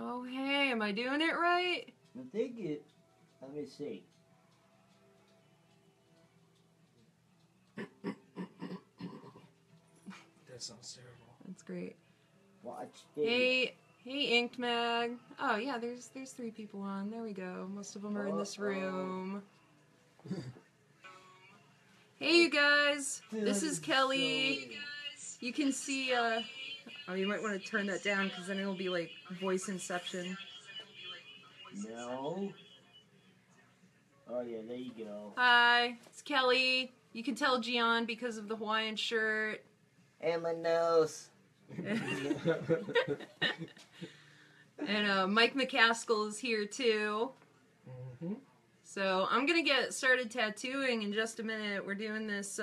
Oh, hey, am I doing it right? I think it. Let me see. That sounds terrible. That's great. Watch this. Hey, Inked Mag. Oh yeah, there's 3 people on. There we go. Most of them are in this room. Hey, you guys. This is Kelly. You can see. Oh, you might want to turn that down because then it'll be like voice inception. No. Oh yeah, there you go. Hi, it's Kelly. You can tell Gian because of the Hawaiian shirt. And my nose. And Mike McCaskill is here too. Mm-hmm. So I'm gonna get started tattooing in just a minute. We're doing this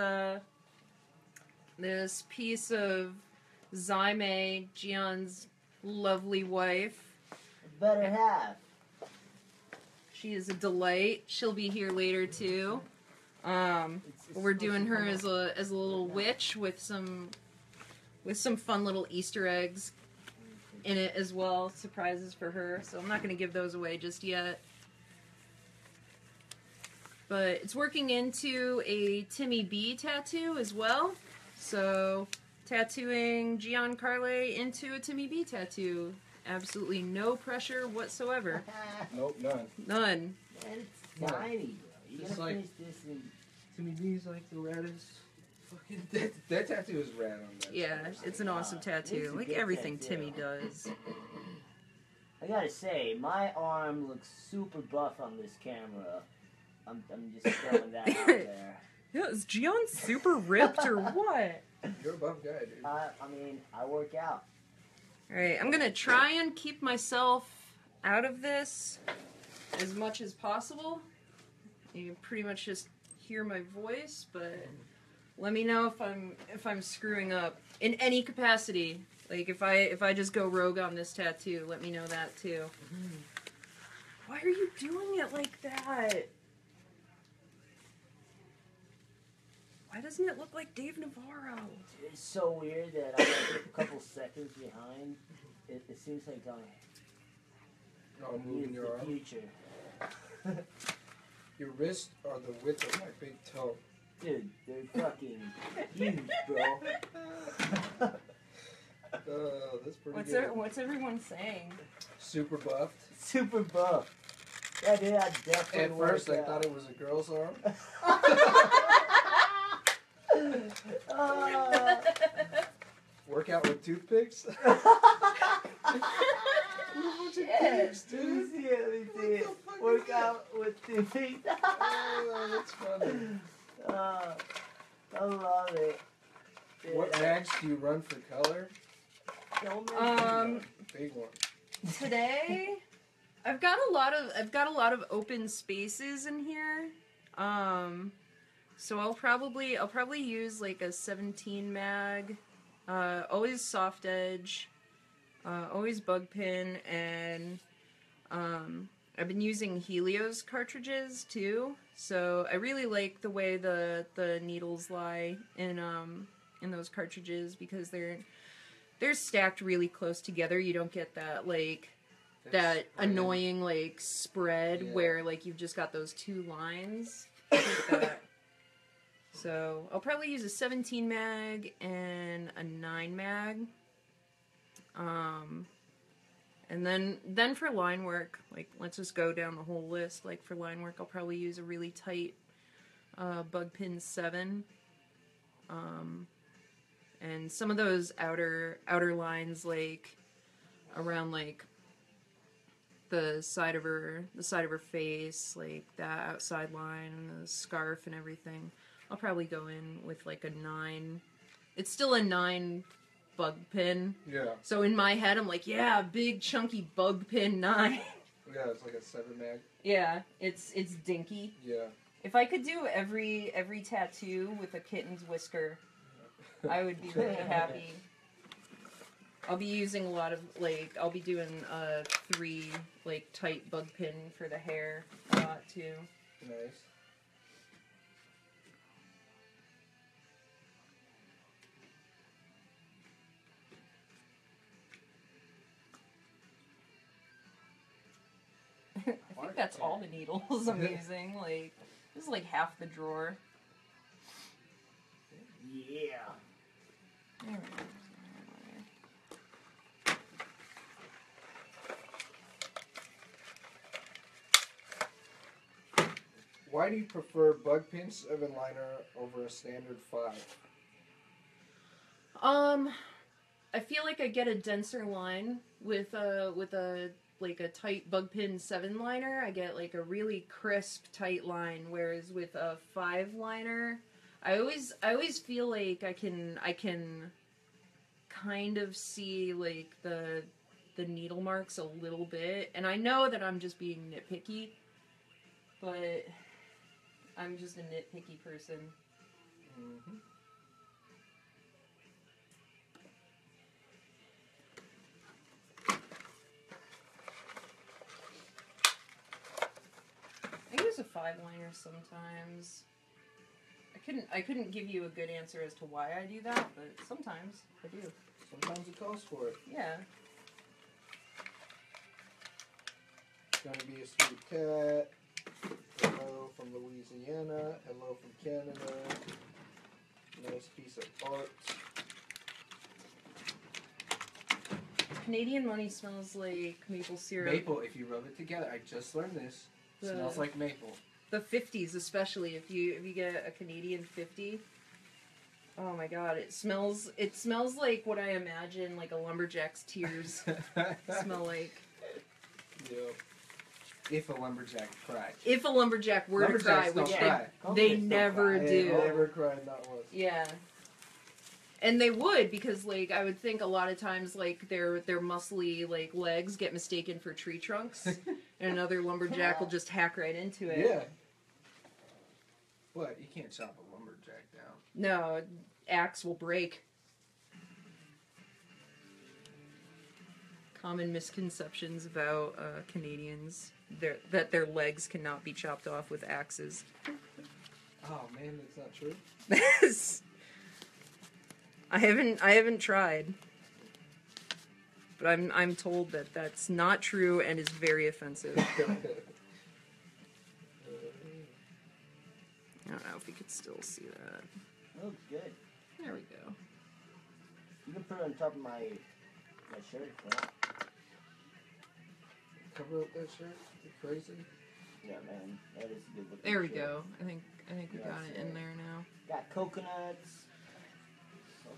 this piece of Zaime, Gian's lovely wife. Better half. She is a delight. She'll be here later too. We're doing her as a little witch with some fun little Easter eggs in it as well, surprises for her. So I'm not going to give those away just yet. But it's working into a Timmy B tattoo as well. So tattooing Gian Carle into a Timmy B tattoo. Absolutely no pressure whatsoever. Nope, none. None. Man, it's tiny, bro. You Just gotta like- finish this in... Timmy B's like the raddest. Fucking that tattoo is rad on that. Yeah, it's an awesome tattoo. It's a Like good everything tattoo. Timmy does. I gotta say, my arm looks super buff on this camera. I'm just throwing that out there. Yeah, is Gian super ripped or what? You're a buff guy, dude. I mean, I work out. Alright, I'm gonna try and keep myself out of this as much as possible. You can pretty much just hear my voice, but let me know if I'm screwing up in any capacity. Like if I just go rogue on this tattoo, let me know that too. Why are you doing it like that? Why doesn't it look like Dave Navarro? It's so weird that I'm like a couple seconds behind. It seems like I'm moving your the arm. future. Your wrists are the width of my big toe. Dude, they're fucking huge, bro. That's pretty good. What's everyone saying? Super buffed. Super buff. Yeah, dude, I definitely At first, I work out. thought it was a girl's arm. Workout with toothpicks. Yes, dude. Let me see it. Let me see it. Work out with the feet. Oh, that's funny. I love it. What mags do you run for color? Big one. Today, I've got a lot of open spaces in here. So I'll probably use like a 17 mag, always soft edge, always bug pin, and I've been using Helios cartridges too. So I really like the way the needles lie in those cartridges because they're stacked really close together. You don't get that like that annoying like spread where like you've just got those 2 lines. I hate that. So I'll probably use a 17 mag and a 9 mag. And then for line work, like let's just go down the whole list. Like for line work, I'll probably use a really tight bug pin 7. And some of those outer lines, like around like the side of her face, like that outside line and the scarf and everything, I'll probably go in with like a 9. It's still a 9 bug pin. Yeah. So in my head, I'm like, yeah, big chunky bug pin 9. Yeah, it's like a 7 mag. Yeah, it's dinky. Yeah. If I could do every tattoo with a kitten's whisker, I would be really happy. I'll be using a lot of, like, I'll be doing 3, like, tight bug pin for the hair a lot, too. Nice. I think that's all the needles I'm using. Like, this is like half the drawer. Yeah. There we go. Why do you prefer bug pin 7 liner over a standard 5? I feel like I get a denser line with a like a tight bug pin 7 liner. I get like a really crisp tight line, whereas with a 5 liner, I always feel like I can kind of see like the needle marks a little bit, and I know that I'm just being nitpicky, but I'm just a nitpicky person. Mm-hmm. I use a 5 liner sometimes. I couldn't give you a good answer as to why I do that, but sometimes I do. Sometimes it calls for it. Yeah. Gonna be a sweet cat. Hello from Louisiana. Hello from Canada. Nice piece of art. Canadian money smells like maple syrup. Maple, if you rub it together. I just learned this. Smells like maple. The 50s, especially if you get a Canadian 50. Oh my god, it smells like what I imagine like a lumberjack's tears smell like. Yep. If a lumberjack cried. If a lumberjack were to cry, which they never do. They never cried, not once. Yeah. And they would, because like I would think a lot of times like their muscly like legs get mistaken for tree trunks, and another lumberjack will just hack right into it. Yeah. What? You can't chop a lumberjack down. No, axe will break. Common misconceptions about Canadians: that their legs cannot be chopped off with axes. Oh man, that's not true. I haven't tried, but I'm told that that's not true and is very offensive. I don't know if you could still see that. Oh, good. There we go. You can put it on top of my shirt. Right? Cover up that shirt? You crazy? Yeah, man. That is a good looking There we shirt. go. I think we got it in there now. Got coconuts.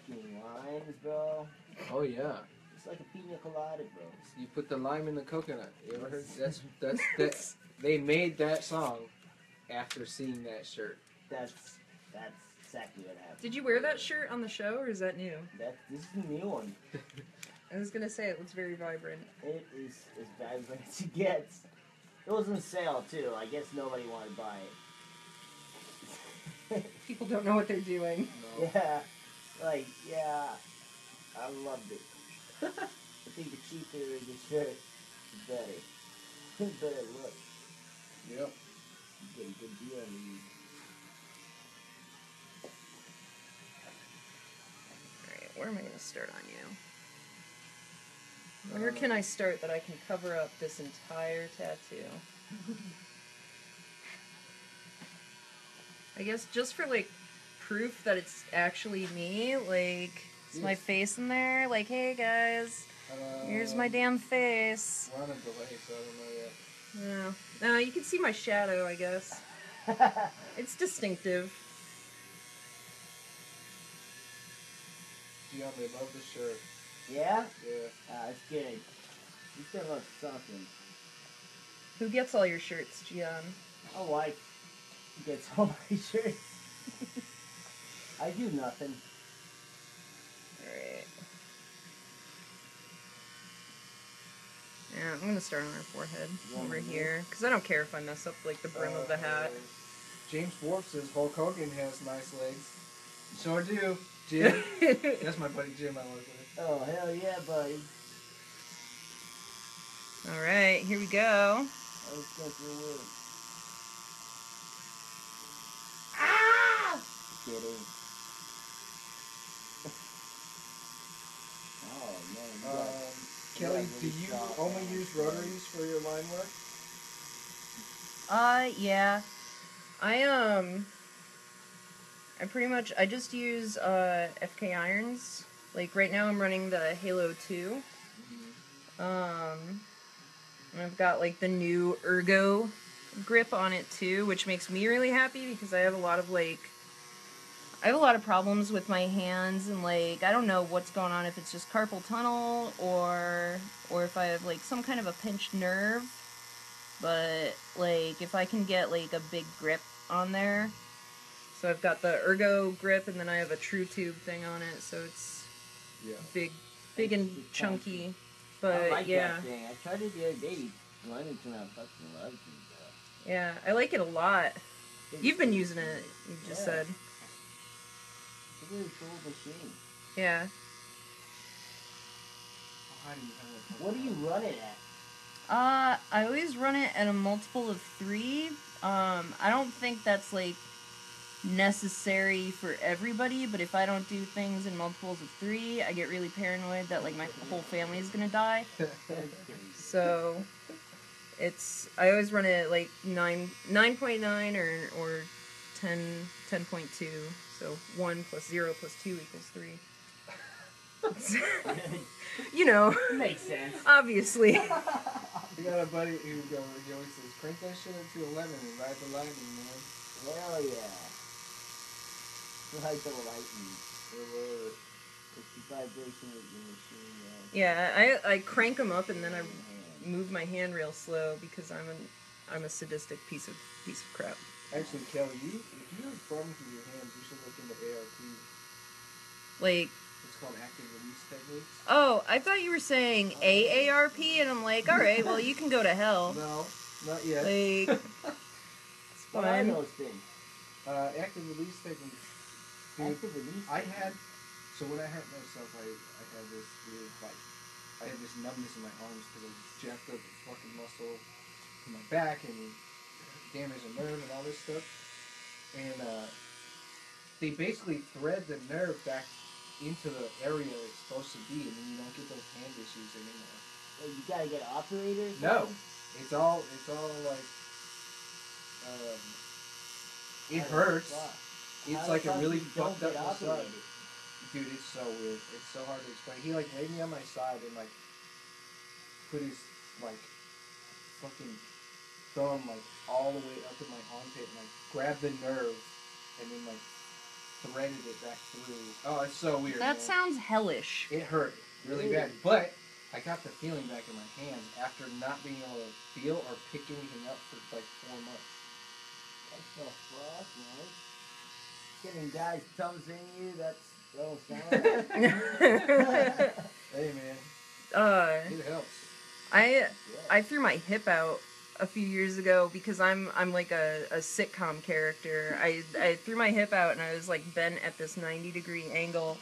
Fucking limes, bro. Oh yeah. It's like a pina colada, bro. You put the lime in the coconut. You ever heard? That's they made that song after seeing that shirt. That's exactly what happened. Did you wear that shirt on the show, or is that new? This is a new one. I was gonna say it looks very vibrant. It is as vibrant as it gets. It was on sale too. I guess nobody wanted to buy it. People don't know what they're doing. No. Yeah, I loved it. I think the cheaper the shirt, the better. The better look. Yep. You get a good deal on these. Alright, where am I gonna start on you? Where can I start that I can cover up this entire tattoo? I guess just for like proof that it's actually me, like is my face in there? Like, hey guys, here's my damn face. We're on a delay, so I don't know yet. No, you can see my shadow, I guess. It's distinctive. Dion, they love the shirt. Yeah? Yeah. That's good. You still love something. Who gets all your shirts, Gian? My wife gets all my shirts. I do nothing. Alright. Yeah, I'm gonna start on her forehead over here, because I don't care if I mess up like the brim of the hat. James Wharf says Hulk Hogan has nice legs. Sure do. Jim. That's my buddy Jim I work with. Oh, hell yeah, buddy. Alright, here we go. I was going through the wood. Ah! Kidding. Oh, man. Kelly, do you only use rotaries for your line work? Yeah. I pretty much, I just use, FK irons. Like, right now I'm running the Halo 2. And I've got, like, the new Ergo grip on it, too, which makes me really happy because I have a lot of, like, I have a lot of problems with my hands, and, like, I don't know what's going on, if it's just carpal tunnel, or if I have, like, some kind of a pinched nerve, but, like, if I can get, like, a big grip on there, so I've got the Ergo grip, and then I have a True Tube thing on it, so it's big and chunky, but, I like yeah. that thing. I tried it the other day. Flemington, I fucking loved it. Yeah, I like it a lot. You've been using it, you just said. It's a really cool machine. Yeah. What do you run it at? I always run it at a multiple of 3. I don't think that's, like, necessary for everybody, but if I don't do things in multiples of 3, I get really paranoid that, like, my whole family is gonna die. So, I always run it at, like, 9.9 or 10.2, so 1 plus 0 plus 2 equals 3. You know. Makes sense. Obviously. You got a buddy who always says, crank that shit up to 11 and ride the lightning, man. Hell yeah. Ride the lightning. It's the vibration of the machine, Yeah, I crank them up and then I move my hand real slow because I'm a sadistic piece of crap. Actually, Kelly, if you have problems with your hands, you should look into ARP. Like, it's called active release techniques. Oh, I thought you were saying AARP, and I'm like, all right, well, you can go to hell. No, not yet. Like, it's What are fine. those things? Active release techniques. Dude, Active release so when I hurt myself, I had this weird, like, I had this numbness in my arms because I jacked up the fucking muscle in my back and damaged a nerve and all this stuff. And they basically thread the nerve back into the area it's supposed to be, and then you don't get those hand issues anymore. Well, you gotta get operated? No, it's all like, it hurts. It's like a really fucked up massage. Dude, it's so weird. It's so hard to explain. He, like, laid me on my side and, like, put his, like, fucking thumb, like, all the way up in my armpit and, like, grabbed the nerve and then, like, threaded it back through. Oh, it's so weird, That man. sounds hellish. It hurt really bad. But I got the feeling back in my hands after not being able to feel or pick anything up for, like, 4 months. What the fuck, man? Getting guys thumbs in you, that's... Oh, Hey, man. It helps. I threw my hip out a few years ago because I'm like a sitcom character. I threw my hip out and I was like bent at this 90-degree angle,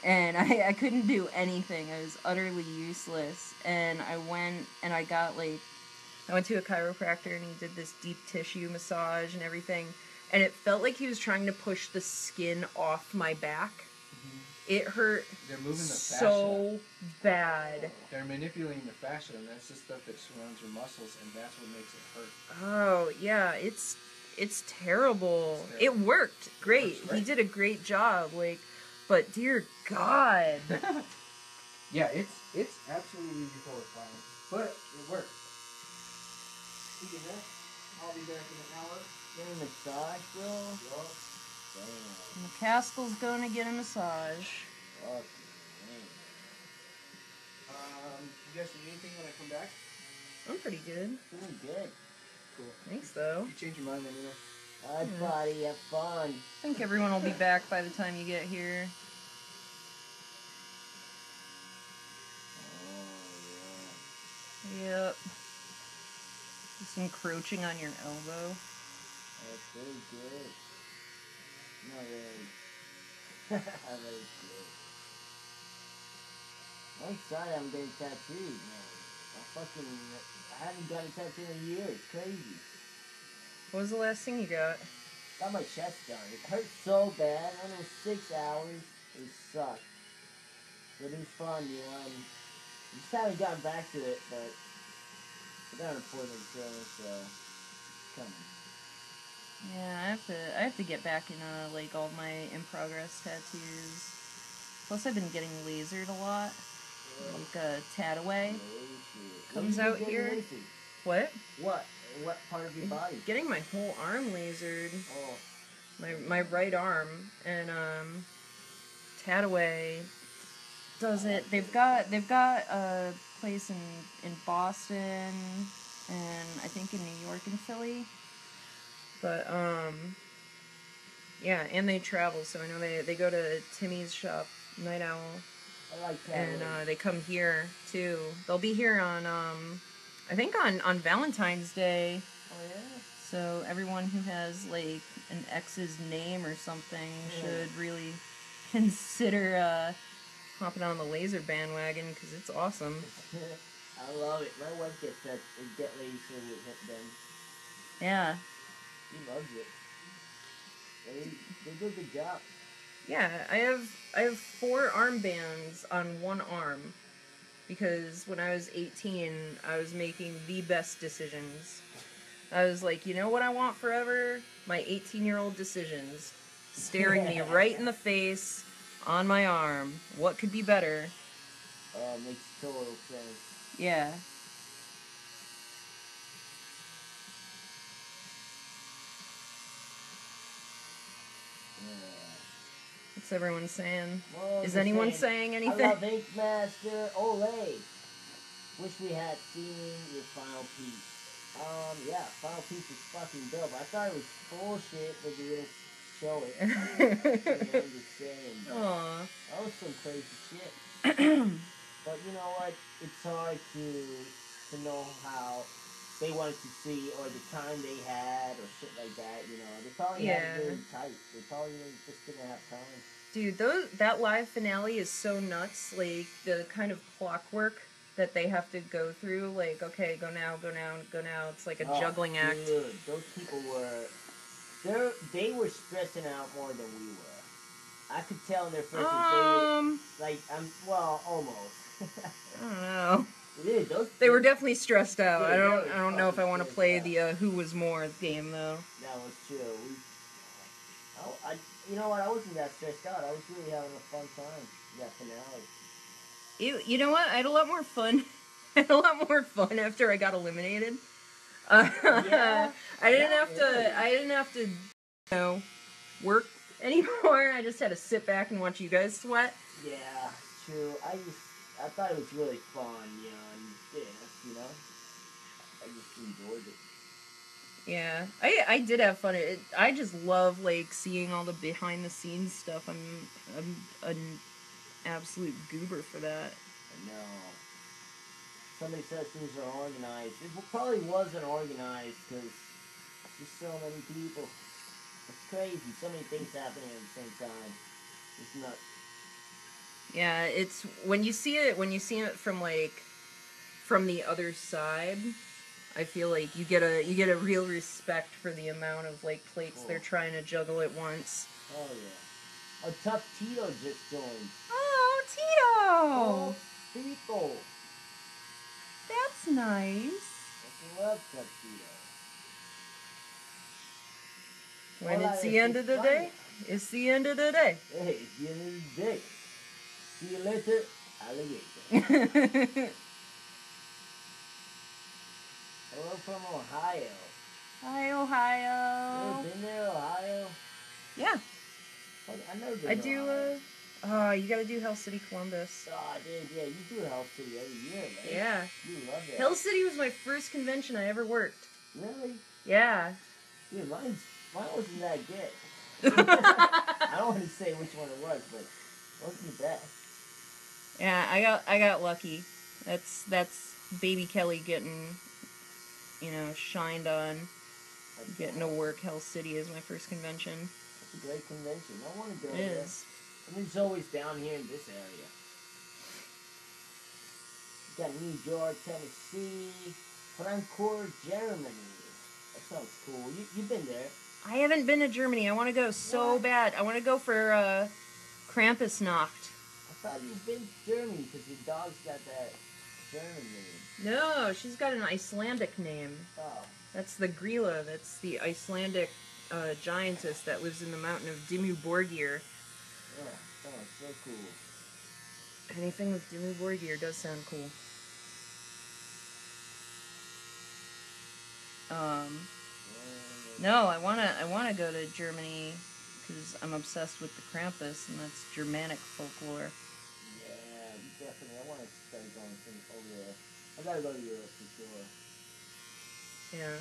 and I couldn't do anything. I was utterly useless. And I went to a chiropractor and he did this deep tissue massage and everything. And it felt like he was trying to push the skin off my back. Mm-hmm. It hurt. They're moving the fascia. So bad. They're manipulating the fascia, and that's the stuff that surrounds your muscles, and that's what makes it hurt. Oh yeah, it's terrible. It worked great. He did a great job. Like, but dear God. Yeah, it's absolutely horrifying, but it works. Speaking of that, I'll be back in an hour. Get a massage, bro? Yup. Damn. McCaskill's going to get a massage. Fuck, You guys need anything when I come back? I'm pretty good. Doing good. Cool. Thanks, though. You change your mind, let me know. Alright, buddy, have fun. I think everyone will be back by the time you get here. Oh, Yep. Just encroaching on your elbow. yeah. That's very good. No, really. That is good. I'm excited I'm getting tattooed, man. I haven't got a tattoo in a year. It's crazy. What was the last thing you got? Got my chest done. It hurt so bad. I know it was 6 hours. It sucked. But it was fun, you know. Just haven't gotten back to it, but I got an appointment soon, so coming. Yeah, I have to get back in like all my in progress tattoos. Plus, I've been getting lasered a lot. Like Tataway comes out here. What? What? What part of your body? Getting my whole arm lasered. Oh. My right arm, and Tataway does it. They've got a place in Boston, and I think in New York and Philly. But yeah, and they travel, so I know they go to Timmy's shop, Night Owl. I like that. And they come here too. They'll be here on I think on Valentine's Day. Oh yeah. So everyone who has like an ex's name or something should really consider hopping on the laser bandwagon because it's awesome. I love it. My wife gets that get laser with them. Yeah. She loves it. They do a good job. Yeah, I have 4 armbands on one arm because when I was 18, I was making the best decisions. I was like, you know what I want forever? My 18-year-old decisions. Staring me right in the face on my arm. What could be better? Makes total sense. Yeah. What's everyone saying? Well, is anyone saying anything? I love Ink Master. Olay. Wish we had seen your final piece. Yeah, final piece is fucking dope. I thought it was bullshit, but you didn't show it. I'm just saying. Aww. That was some crazy shit. But you know what? It's hard to know how they wanted to see or the time they had or shit like that. You know, they probably had it really tight. They probably just didn't have time. Dude, that live finale is so nuts. Like the kind of clockwork that they have to go through. Like, okay, go now, go now, go now. It's like a juggling act. Dude, those people they were stressing out more than we were. I could tell in their faces they were like, almost. I don't know. It is. They were definitely stressed out. Yeah, I don't know if I want to play the who was more game though. That was true. You know what? I wasn't that stressed out. I was really having a fun time. That finale. You know what? I had a lot more fun. I had a lot more fun after I got eliminated. I didn't have to, work anymore. I just had to sit back and watch you guys sweat. Yeah, true. I thought it was really fun, and I just enjoyed it. Yeah, I did have fun. I just love like seeing all the behind the scenes stuff. I'm an absolute goober for that. I know. Somebody says things are organized. It probably wasn't organized because there's so many people. It's crazy. So many things happening at the same time. It's nuts. Yeah, it's when you see it from the other side, I feel like you get a real respect for the amount of like plates they're trying to juggle at once. Oh yeah. Oh, Tough Tito just joined. Oh, Tito! Oh, people. That's nice. I love Tough Tito. When it's the end of the day, it's the end of the day. Hey, it's the end of the day. See you later, alligator. Hello from Ohio. Hi, Ohio. You ever been there, Ohio? Yeah. I never been I to do, Ohio. you gotta do Hell City, Columbus. Oh, dude, yeah, you do Hell City every year, man. Yeah. You love it. Hell City was my first convention I ever worked. Really? Yeah. Dude, mine wasn't that good. I don't want to say which one it was, but it wasn't the best. Yeah, I got lucky. That's Baby Kelly getting, shined on. Getting to work Hell City as my first convention. It's a great convention. I want to go there. It is. And it's always down here in this area. You got New York, Tennessee, Frankfurt, Germany. That sounds cool. You've been there. I haven't been to Germany. I want to go so bad. I want to go for Krampusnacht. I thought you'd been to Germany because your dog's got that German name. No, she's got an Icelandic name. Oh. That's the Grilla. That's the Icelandic giantess that lives in the mountain of Dimmu Borgir. Oh, so cool. Anything with Dimmu Borgir does sound cool. No, I wanna go to Germany because I'm obsessed with the Krampus, and that's Germanic folklore. Yeah, definitely. I want to start going over there. I gotta go to Europe for sure. Yeah,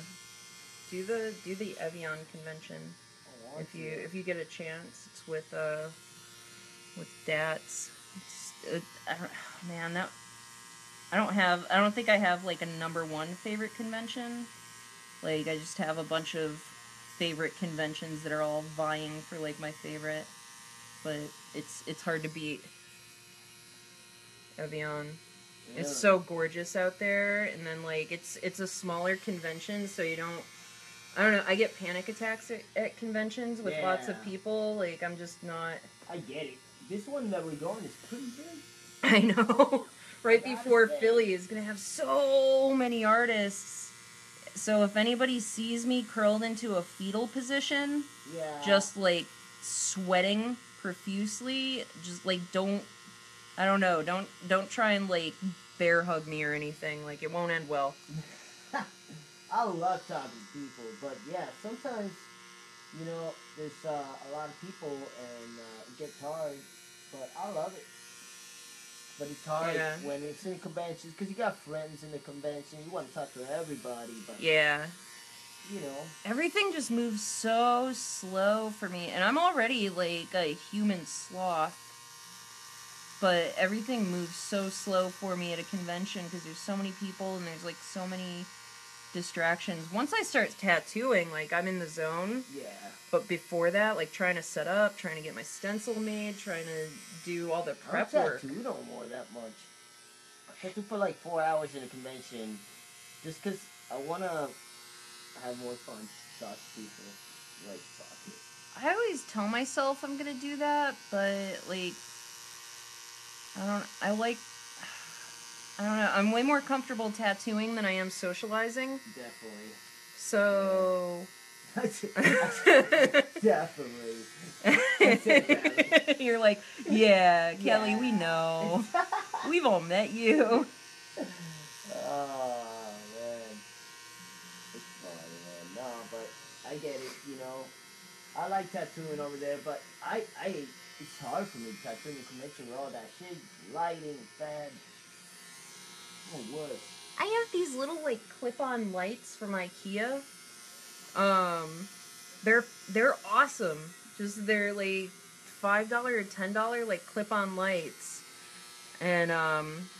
do the Evian convention if you get a chance. It's with Dats. I don't think I have like a number one favorite convention. Like, I just have a bunch of favorite conventions that are all vying for like my favorite, but it's hard to beat Evian. Yeah. It's so gorgeous out there, and then like it's a smaller convention, so I don't know, I get panic attacks at conventions with lots of people. Like, I'm just not. I get it. This one that we're going is pretty big. I know. Right before Philly is gonna have so many artists. So if anybody sees me curled into a fetal position, just like sweating profusely, just like don't try and like bear hug me or anything. Like, it won't end well. I love talking to people, but yeah, sometimes, you know, there's a lot of people and it gets hard, but I love it. But it's hard when it's in conventions, because you got friends in the convention, you want to talk to everybody, but you know. Everything just moves so slow for me, and I'm already like a human sloth, but everything moves so slow for me at a convention because there's so many people and there's like so many distractions. Once I start tattooing, like, I'm in the zone. Yeah. But before that, like, trying to set up, trying to get my stencil made, trying to do all the prep work. I don't tattoo no more that much. I tattoo for like 4 hours in a convention, just because I want to have more fun, talk to people, like, fuck it. I always tell myself I'm gonna do that, but like, I don't know. I'm way more comfortable tattooing than I am socializing. Definitely. So. Definitely. You're like, yeah, Kelly, we know. We've all met you. Oh, man. It's funny, man. No, but I get it, you know. I like tattooing over there, but it's hard for me tattooing the convention with all that shit, lighting, fan. Oh, what? I have these little, like, clip-on lights from IKEA. They're awesome. Just, they're like $5 or $10 like clip-on lights, and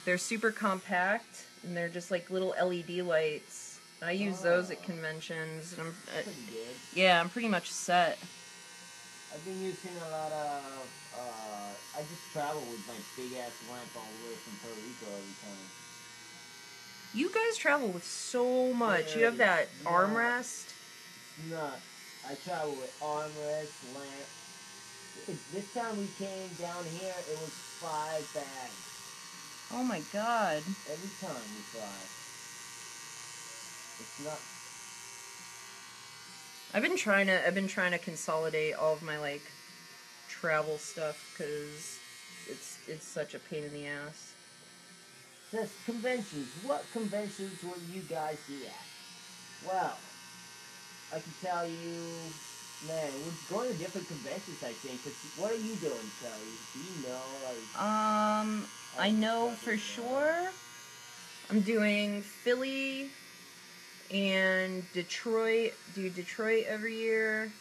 they're super compact, and they're just like little LED lights. I use those at conventions, and pretty good. Yeah, I'm pretty much set. I've been using a lot of I just travel with my big ass lamp all the way from Puerto Rico every time. You guys travel with so much. You have that armrest. No, I travel with armrest, lamp. This time we came down here, it was 5 bags. Oh my god. Every time we fly. It's not. I've been trying to consolidate all of my like travel stuff because it's such a pain in the ass. Says conventions. What conventions will you guys be at? Well, I can tell you, man, we're going to different conventions, I think. Cause what are you doing, Kelly? Do you know? Like, I know for sure. I'm doing Philly and Detroit. Do Detroit every year.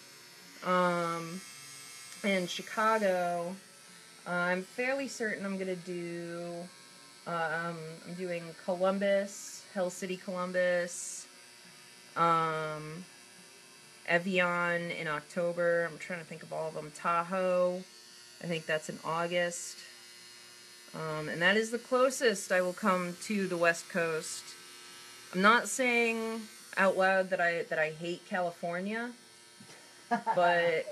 And Chicago. I'm fairly certain I'm gonna do. I'm doing Columbus, Hell City, Columbus. Evian in October. I'm trying to think of all of them. Tahoe, I think that's in August. And that is the closest I will come to the West Coast. I'm not saying out loud that I hate California, but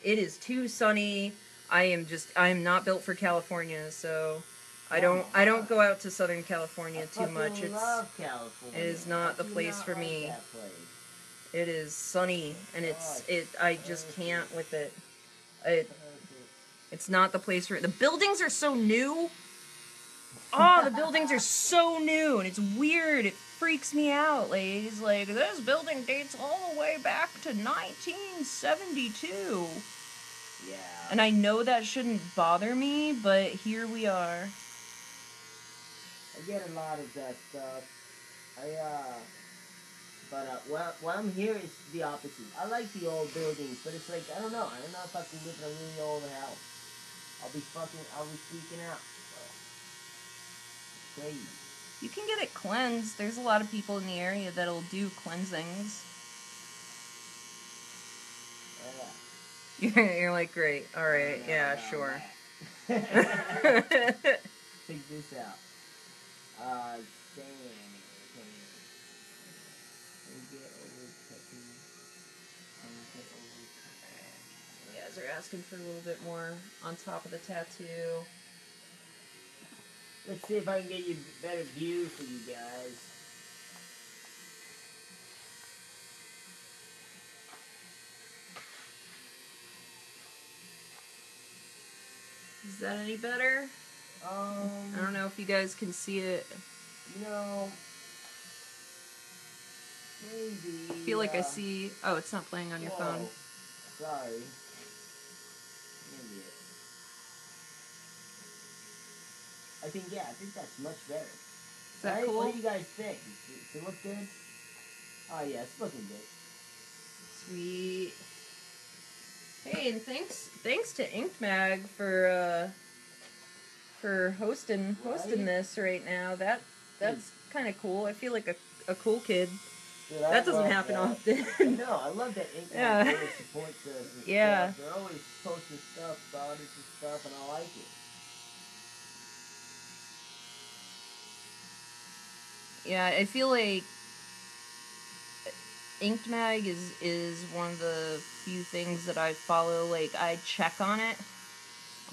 it is too sunny. I am not built for California, so I don't go out to Southern California too much. I love California. It is not the place for me. It is sunny, and I just can't with it. It's not the place for it. The buildings are so new. Oh, the buildings are so new, and it's weird. It freaks me out. Like, it's like, this building dates all the way back to 1972. Yeah. And I know that shouldn't bother me, but here we are. I get a lot of that stuff. But what I'm here is the opposite. I like the old buildings, but it's like, I don't know if I can live in a really old house. I'll be freaking out. Crazy. You can get it cleansed. There's a lot of people in the area that'll do cleansings. You're like, great, alright, yeah, sure. Check this out. You guys are asking for a little bit more on top of the tattoo. Let's see if I can get you a better view for you guys. Is that any better? I don't know if you guys can see it. No. Maybe. I feel like I see... Oh, it's not playing on your phone. Sorry. Maybe. I think that's much better. Is that cool? What do you guys think? Does it look good? Oh yeah, it's looking good. Sweet. Hey, and thanks to InkMag for hosting this right now. That's kind of cool. I feel like a cool kid. Dude, that doesn't happen often. No, I love that InkMag really supports us. Yeah. They're always posting stuff about us and stuff, and I like it. Yeah, I feel like InkMag is one of the few things that I follow. Like, I check on it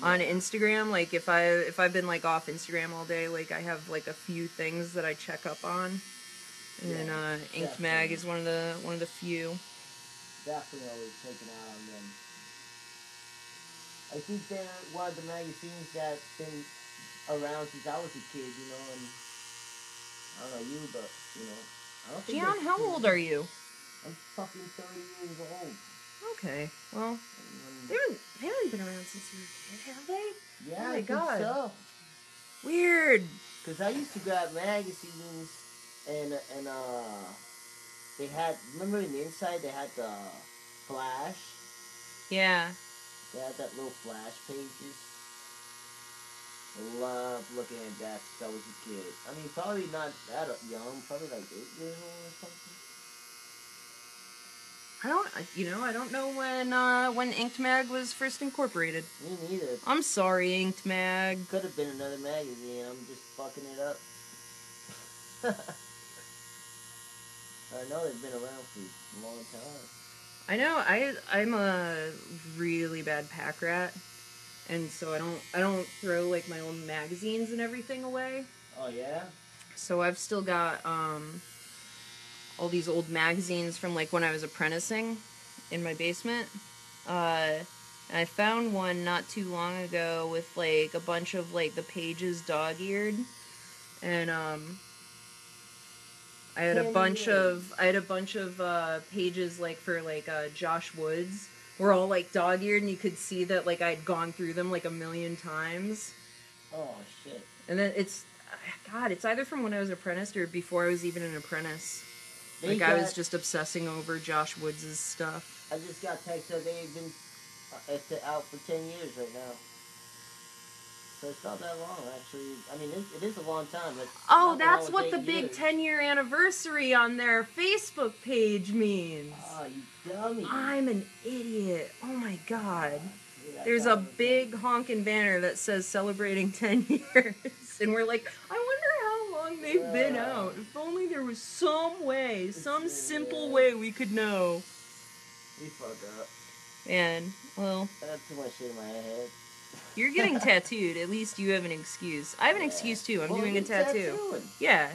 on Instagram. Like, if I've been like off Instagram all day, like I have like a few things that I check up on, and InkMag is one of the few. Definitely always checking out on them. I think they're one of the magazines that's been around since I was a kid, you know, and I don't know you, but, you know, I don't think... Gian, how old are you? I'm fucking 30 years old. Okay, well, they haven't been around since you were a kid, have they? Yeah, oh my I God. think so. Weird. Because I used to grab magazines, and they had, remember in the inside they had the Flash? Yeah. They had that little Flash pages. I loved looking at that since I was a kid. I mean, probably not that young, probably like 8 years old or something. I don't know when InkMag was first incorporated. Me neither. I'm sorry, InkMag. Could have been another magazine. I'm just fucking it up. I know they've been around for a long time. I know. I'm a really bad pack rat, and so I don't throw like my own magazines and everything away. Oh yeah. So I've still got all these old magazines from like when I was apprenticing in my basement. And I found one not too long ago with like a bunch of like the pages dog-eared, and I had a bunch of pages like for like Josh Woods were all like dog-eared, and you could see that like I'd gone through them like a million times. Oh shit. And then it's either from when I was apprenticed or before I was even an apprentice. I was just obsessing over Josh Woods' stuff. I just got text that they've been out for 10 years right now. So it's not that long, actually. I mean, it is a long time. But that's what the big 10-year anniversary on their Facebook page means. Oh, you dummy. I'm an idiot. Oh my God. There's a big honking banner that says celebrating 10 years. And we're like, I wonder how long they've been out. If only there was some way, some simple way we could know. We fucked up. Man, well. I have too much shit in my head. You're getting tattooed. At least you have an excuse. I have an excuse too. I'm doing a tattoo. Tattooing. Yeah.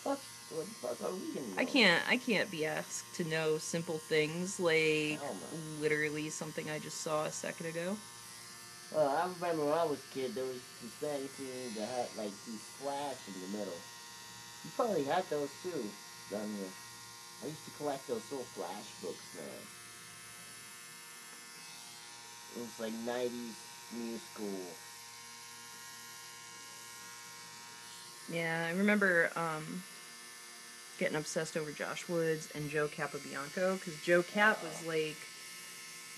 What the fuck are we gonna know? I can't be asked to know simple things like Hell no. literally something I just saw a second ago. Well, I remember when I was a kid, there was this magazine that had like these flash in the middle. You probably had those too down here. I used to collect those little flash books, man. It was like 90s new school. Yeah, I remember getting obsessed over Josh Woods and Joe Capobianco, because Joe Cap was like,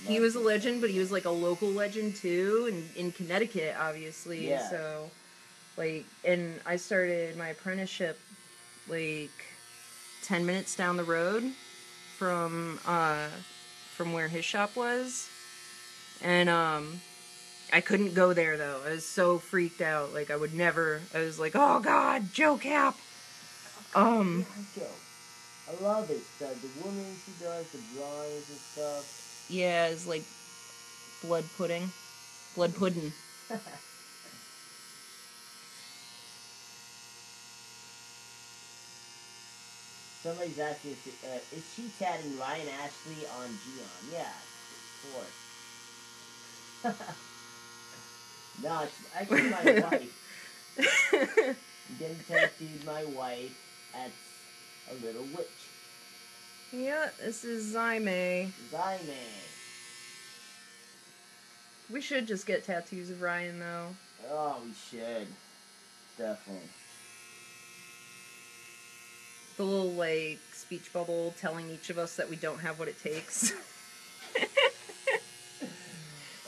he was a legend, but he was like a local legend too, and in Connecticut, obviously. Yeah. So, like, and I started my apprenticeship like 10 minutes down the road from where his shop was, and I couldn't go there though. I was so freaked out. Like I would never. I was like, oh God, Joe Cap. Yeah, Joe. I love it. The women she does, the drawings and stuff. Yeah, it's like blood pudding. Blood pudding. Somebody's asking, is she tatting Ryan Ashley on Gion? Yeah, of course. No, it's actually my wife. I'm getting tattooed my wife. That's a little witch. Yeah, this is Zyme. Zyme. We should just get tattoos of Ryan though. Oh, we should. Definitely. The little like speech bubble telling each of us that we don't have what it takes.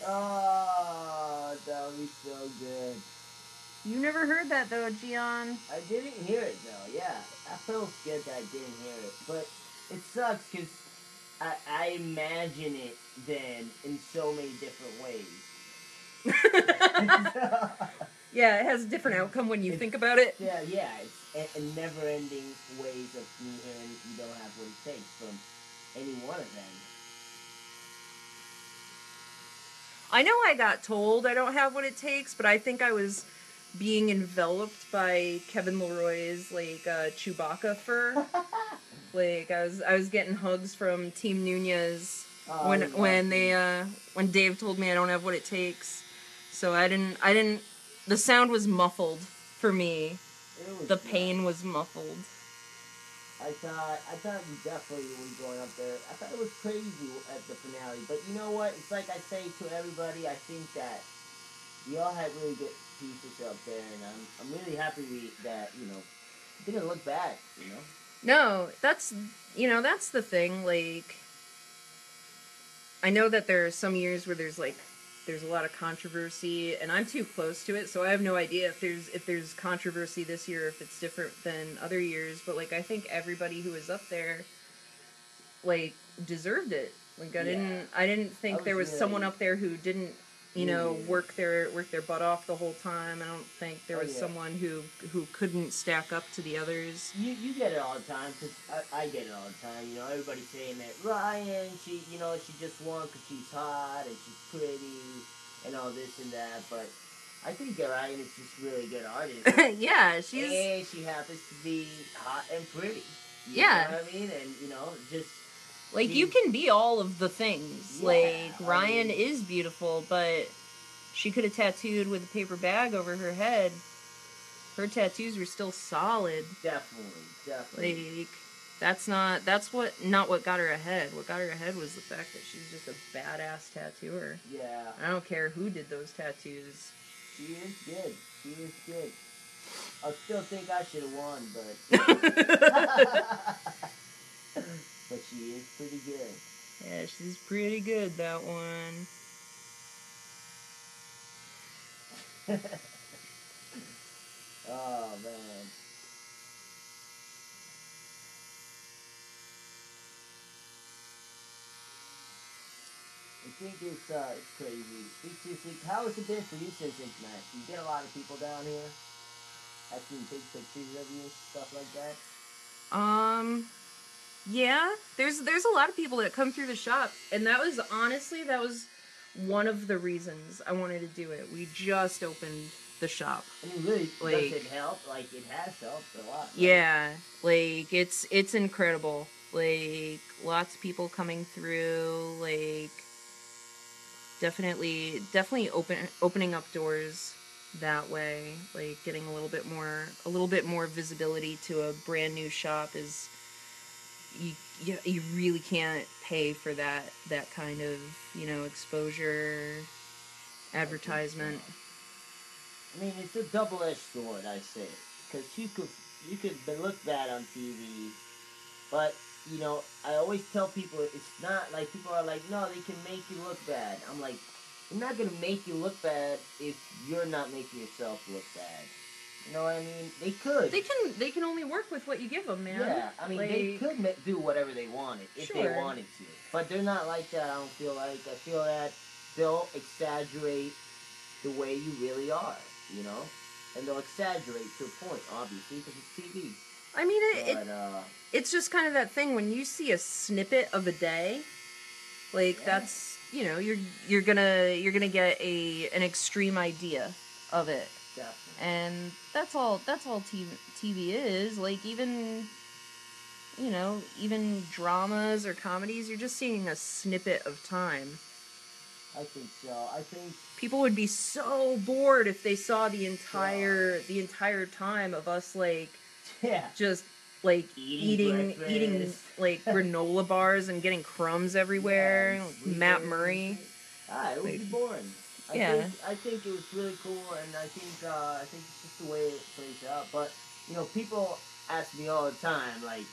Oh, that would be so good. You never heard that though, Gian. I didn't hear it though, yeah. I felt good that I didn't hear it. But it sucks because I imagine it then in so many different ways. Yeah, it has a different outcome when you think about it. Yeah, it's a never-ending ways of me hearing you don't have what it takes from any one of them. I know I got told I don't have what it takes, but I think I was being enveloped by Kevin Leroy's like Chewbacca fur. Like I was getting hugs from Team Nunez when Dave told me I don't have what it takes. So I didn't. The sound was muffled for me. The pain was muffled. I thought you definitely were going up there. I thought it was crazy at the finale, but you know what? It's like I say to everybody. I think that we all had really good pieces up there, and I'm really happy that it didn't look bad. No, that's the thing. Like, I know that there are some years where there's a lot of controversy, and I'm too close to it, so I have no idea if there's controversy this year, if it's different than other years. But like, I think everybody who was up there, like, deserved it. Like, I didn't think there was someone up there who didn't, work their butt off the whole time. I don't think there was someone who couldn't stack up to the others. You get it all the time, because I get it all the time. Everybody's saying that Ryan, she just won because she's hot and she's pretty and all this and that. But I think Ryan is just a really good artist. Yeah, and she happens to be hot and pretty. You know what I mean? And just. Like, you can be all of the things. Yeah, like, Ryan is beautiful, but she could have tattooed with a paper bag over her head. Her tattoos were still solid. Definitely. Like, that's not what got her ahead. What got her ahead was the fact that she's just a badass tattooer. Yeah. I don't care who did those tattoos. She is good. I still think I should have won, but... But she is pretty good. Yeah, she's pretty good, that one. Oh, man. I think it's crazy. It's just, how has it been for you since Internet? You get a lot of people down here? I've seen big pictures of you, stuff like that? Yeah, there's a lot of people that come through the shop, and that was one of the reasons I wanted to do it. We just opened the shop. I mean, really, Like- does it help? Like, it has helped a lot. Right? Yeah, like it's incredible. Like lots of people coming through, like definitely opening up doors that way, like getting a little bit more visibility to a brand new shop is you really can't pay for that kind of, exposure, advertisement. I mean, it's a double-edged sword, I say, because you could look bad on TV, but I always tell people it's not like people are like, no, they can make you look bad. I'm like, they're not gonna make you look bad if you're not making yourself look bad. You know what I mean? They could. They can only work with what you give them, man. Yeah, I mean, they could do whatever they wanted if they Sure. wanted to, but they're not like that. I don't feel like. I feel that they'll exaggerate the way you really are, and they'll exaggerate to a point, obviously, because it's TV. I mean, But it's just kind of that thing when you see a snippet of a day, like Yeah. that's you're gonna get an extreme idea of it, definitely. and that's all TV is. Like even dramas or comedies, you're just seeing a snippet of time. I think so. I think People would be so bored if they saw the entire time of us like yeah. just like Eating eating breakfast. like granola bars and getting crumbs everywhere. Yeah, Like sweet Matt burgers Murray. and shit. It would be boring. Yeah. I think it was really cool, and I think it's just the way it plays out. But people ask me all the time, like,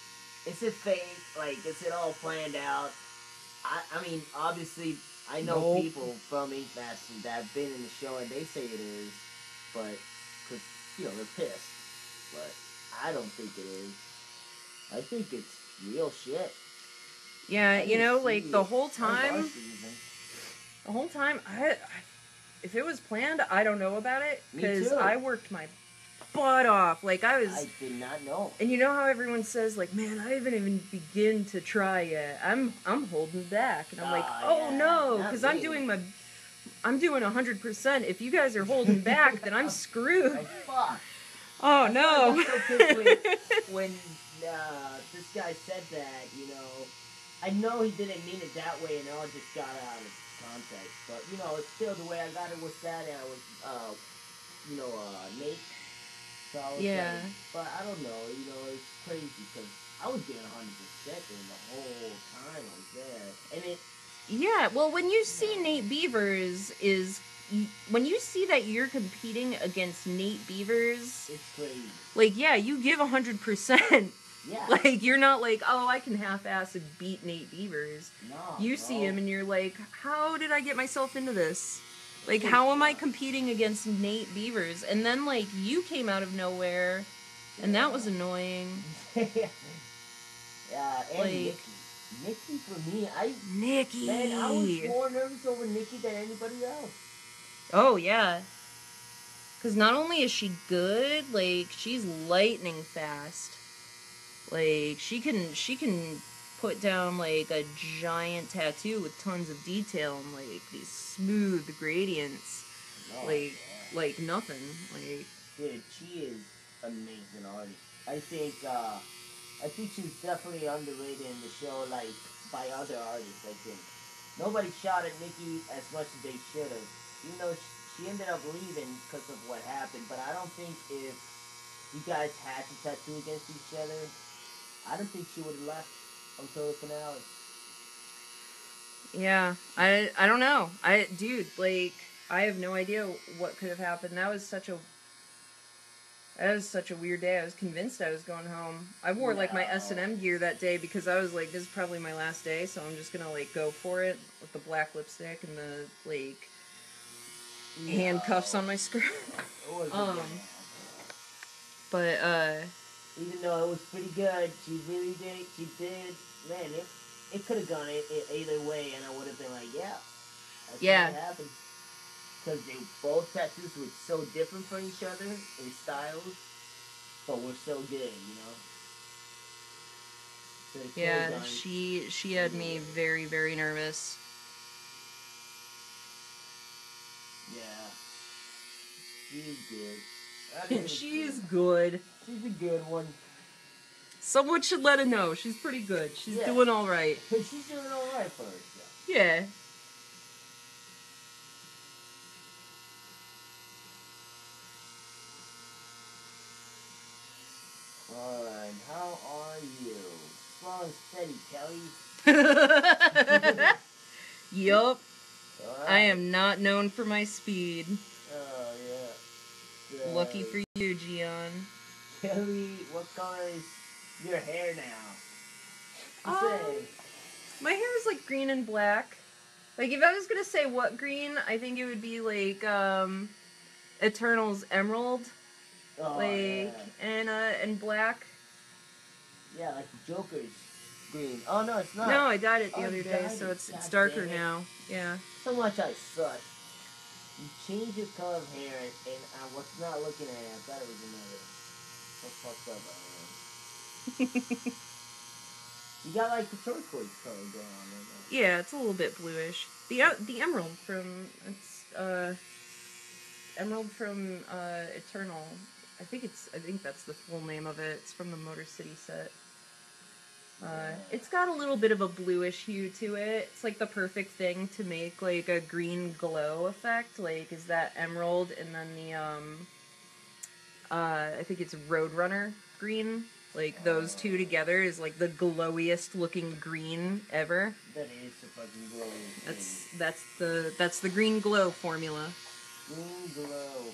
is it fake? Like, is it all planned out? I mean, obviously, I know Nope. people from Ink Master that have been in the show, and they say it is, but because they're pissed. But I don't think it is. I think it's real shit. Yeah, I didn't like see the it. whole Our time. season. The whole time, if it was planned, I don't know about it Me because too. I worked my butt off. Like I was. I did not know. And you know how everyone says, like, man, I haven't even begin to try yet. I'm holding back, and I'm like, oh yeah, no, not because I'm me. doing 100%. If you guys are holding back, then I'm screwed. Oh, fuck. Oh I no. got so pissed when this guy said that, I know he didn't mean it that way, and it all just got out of context. But, it's still the way I got it was that, and I was, Nate. So I was Yeah. like, but I don't know, it's crazy, because I was getting 100% during the whole time I was there. And it, Yeah, well, when you see Nate Beavers when you see that you're competing against Nate Beavers, it's crazy. like, yeah, you give 100%. Yeah. Like, you're not like, oh, I can half-ass beat Nate Beavers. No, You see bro. him and you're like, how did I get myself into this? Like, how am I competing against Nate Beavers? And then, like, you came out of nowhere, and that was annoying. Yeah, and Like- Nikki. Nikki, for me, Nikki! man, I was more nervous over Nikki than anybody else. Oh, yeah. Because not only is she good, like, she's lightning fast. Like, she can put down, like, a giant tattoo with tons of detail and, like, these smooth gradients. No, Like nothing. Like, dude, she is an amazing artist. I think she's definitely underrated in the show, like, by other artists, I think. Nobody shot at Nikki as much as they should have. Even though she ended up leaving because of what happened, but I don't think if you guys had to tattoo against each other, I don't think she would have left until the finale. yeah. I don't know. Dude, like, I have no idea what could have happened. That was such a weird day. I was convinced I was going home. I wore, like, my No. S&M gear that day because I was like, this is probably my last day, so I'm just gonna, like, go for it with the black lipstick and the, like, handcuffs on my skirt. It was But, even though it was pretty good, she did, man, it could have gone either way, and I would have been like, yeah, that's Yeah. what happened. Because they both tattoos were so different from each other in styles, but were so good, So it could've yeah, gone- she had me very, very nervous. Yeah. She's good. I think it's She's good. good. She's a good one. Someone should let her know. She's pretty good. She's Yeah. doing all right. She's doing alright for herself. Yeah. Alright, how are you? Slow and steady, Kelly. Yup. Alright. I am not known for my speed. Oh, yeah. Lucky for you, Gian. Kelly, what color is your hair now? Say. My hair is like green and black. Like if I was gonna say what green, I think it would be like Eternal's emerald, Oh, like and black. yeah, like the Joker's green. Oh no, it's not. No, I dyed it the Oh, other you day, dyed so it. it's God darker damn it. now. Yeah. So much I suck. You change your color of hair, and I was not looking at it. I thought it was another. So fucked up I am. You got like the turquoise color going on right now. Yeah, it's a little bit bluish. The emerald from Eternal. I think that's the full name of it. It's from the Motor City set. It's got a little bit of a bluish hue to it. It's like the perfect thing to make like a green glow effect. Like is that emerald and then the I think it's Roadrunner green. Like those two together is like the glowiest looking green ever. That is a fucking glowing thing. That's the green glow formula. Green glow.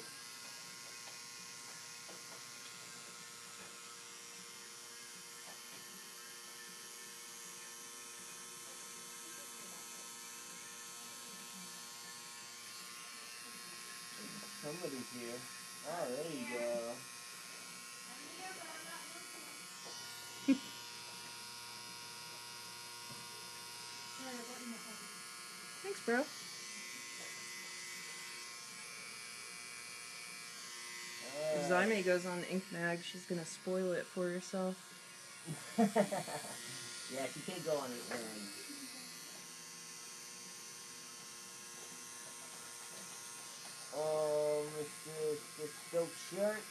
Somebody's here. Oh, there you go. Thanks, bro. If Zyme goes on Ink Mag, she's gonna spoil it for herself. Yeah, she can't go on it. Mr. Dope Shirt.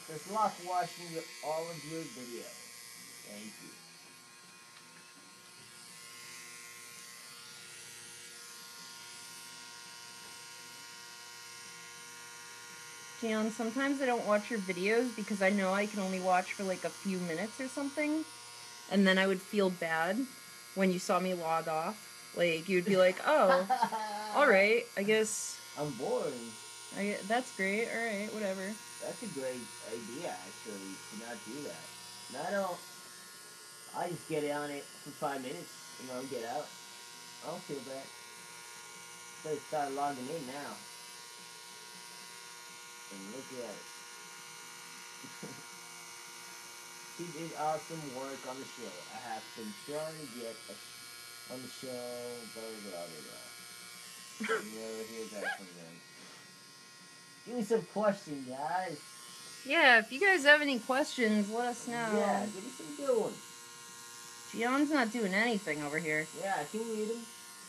There's luck watching all of your videos. Thank you. Gian, sometimes I don't watch your videos because I know I can only watch for like a few minutes or something. And then I would feel bad when you saw me log off. Like, you'd be like, oh, alright, I guess... I'm bored. That's great, alright, whatever. That's a great idea, actually, to not do that. No, I just get on it for 5 minutes, get out. I don't feel bad. So I start logging in now. And look at it. She did awesome work on the show. I have been trying to get on the show, blah, blah, blah, blah. You never hear that from them. Give me some questions, guys. Yeah, if you guys have any questions, let us know. Yeah, give me some good ones. Gian's not doing anything over here. Yeah, I can read them.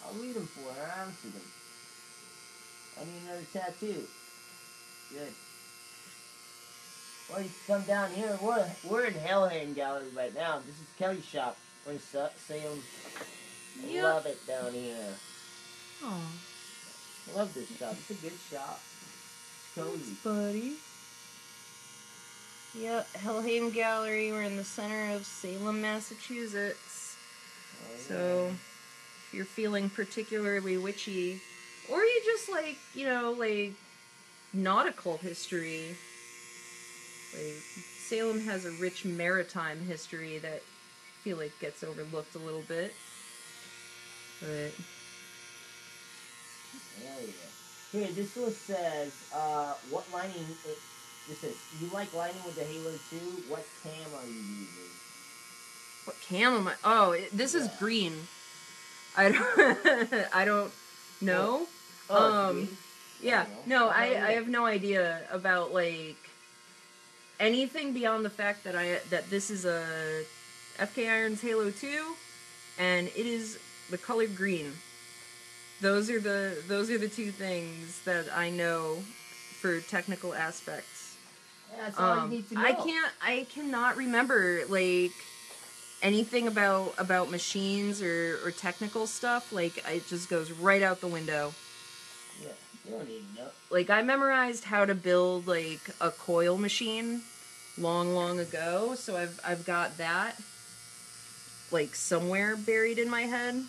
I'll read them for her. I answer them. I need another tattoo. Good. Well, you can come down here. We're in Hellhaven Gallery right now. This is Kelly's shop. We're in Salem. Yep. Love it down here. Oh, Love this shop. It's a good shop. Cozy. thanks, buddy. Yep, Hellhaven Gallery. We're in the center of Salem, Massachusetts. Oh, yeah. So, if you're feeling particularly witchy, or you just like, like nautical history, like Salem has a rich maritime history that I feel like gets overlooked a little bit. But Hell yeah. Here, this one says, what lining... This says, you like lighting with the Halo 2? What cam are you using? what cam am I? Oh, this is Yeah. green. I don't know. Oh, it's green? Yeah, I don't no, know. I have no idea about like anything beyond the fact that this is a FK Irons Halo 2, and it is the color green. those are the two things that I know for technical aspects. Yeah, that's all you need to know. I cannot remember like anything about machines or technical stuff. Like it just goes right out the window. Yeah, you don't need to know. Like I memorized how to build like a coil machine long ago, so I've got that like somewhere buried in my head.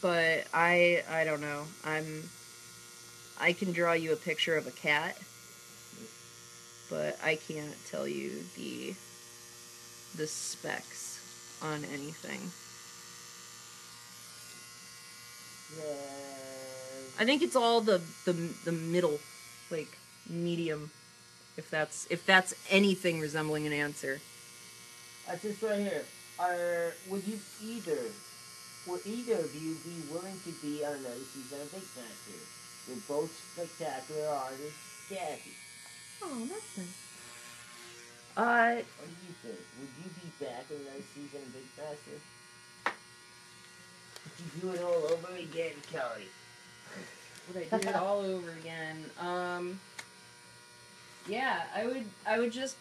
But I don't know. I can draw you a picture of a cat, but I can't tell you the specs on anything. Yeah. I think it's all the middle, like medium, if that's anything resembling an answer. Just right here. Would either of you be willing to be on another season of Big Master? You're both spectacular artists. Jackie, Oh, that's nice. what do you think? Would you be back in another season of Big Master? Would you do it all over again, Kelly? Would I do it all over again? Yeah, I would just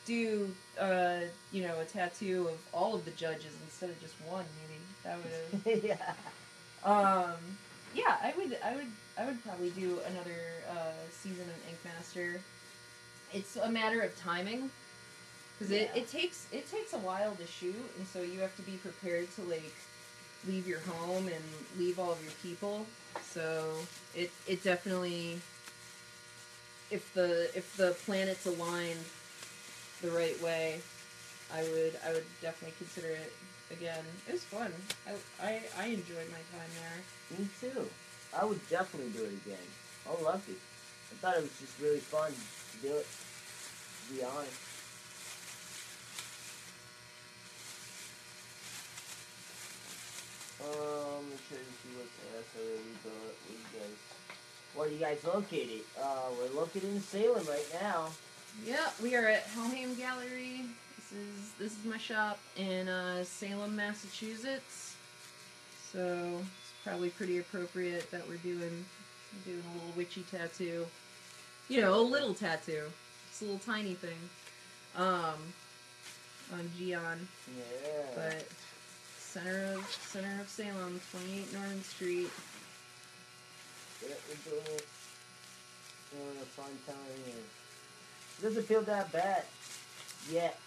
do a tattoo of all of the judges instead of just one. Maybe that would have. Yeah. Yeah, I would probably do another season of Ink Master. It's a matter of timing, because it takes a while to shoot, and so you have to be prepared to like leave your home and leave all of your people. So it definitely, if the planets aligned the right way, I would definitely consider it again. It was fun. I enjoyed my time there. Me too. I would definitely do it again. I loved it. I thought it was just really fun to do it, to be honest. Make sure you see what's asked already, but where are you guys located? We're located in Salem right now. Yeah, we are at Helheim Gallery. This is my shop in Salem, Massachusetts. So it's probably pretty appropriate that we're doing a little witchy tattoo. You know, a little tattoo. It's a little tiny thing. On Gian. Yeah. But center of Salem, 28 Norman Street. Yeah, we're doing it. We're having a fun time here. It doesn't feel that bad yet.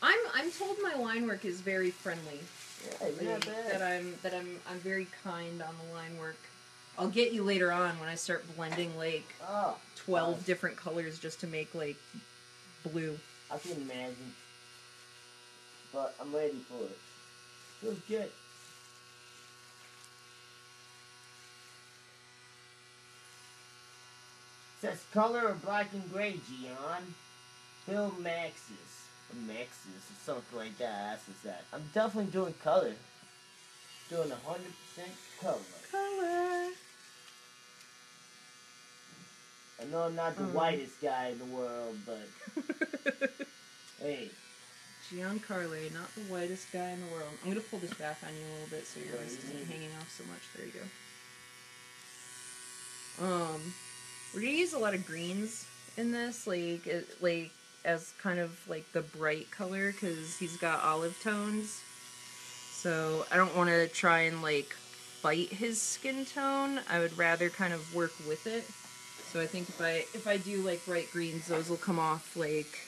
I'm told my line work is very friendly. Yeah, you're not bad. That I'm very kind on the line work. I'll get you later on when I start blending like 12 different colors just to make like blue. I can imagine. But I'm ready for it. Feels good. Says color or black and gray, Gian. Bill Maxis. Or Maxis or something like that. That's that. I'm definitely doing color. Doing 100% color. Color. I know I'm not the whitest guy in the world, but hey. Gian Carle, not the whitest guy in the world. I'm gonna pull this back on you a little bit so your wrist isn't hanging off so much. There you go. We're gonna use a lot of greens in this, like as kind of like the bright color, because he's got olive tones. So I don't want to try and like fight his skin tone. I would rather kind of work with it. So I think if I do like bright greens, those will come off like,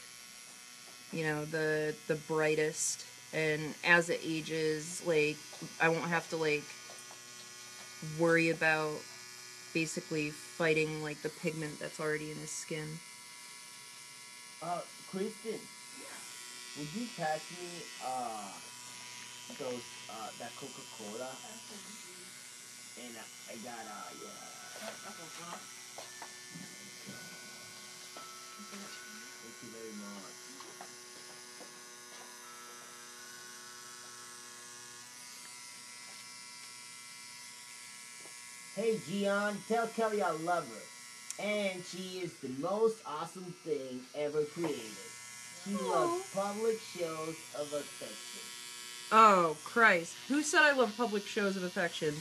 you know, the brightest. And as it ages, like I won't have to like worry about basically fighting like the pigment that's already in his skin. Kristen, would you pass me those that Coca-Cola? And I got Thank you very much. Hey Gian, tell Kelly I love her. And she is the most awesome thing ever created. She loves public shows of affection. Oh, Christ. Who said I love public shows of affection?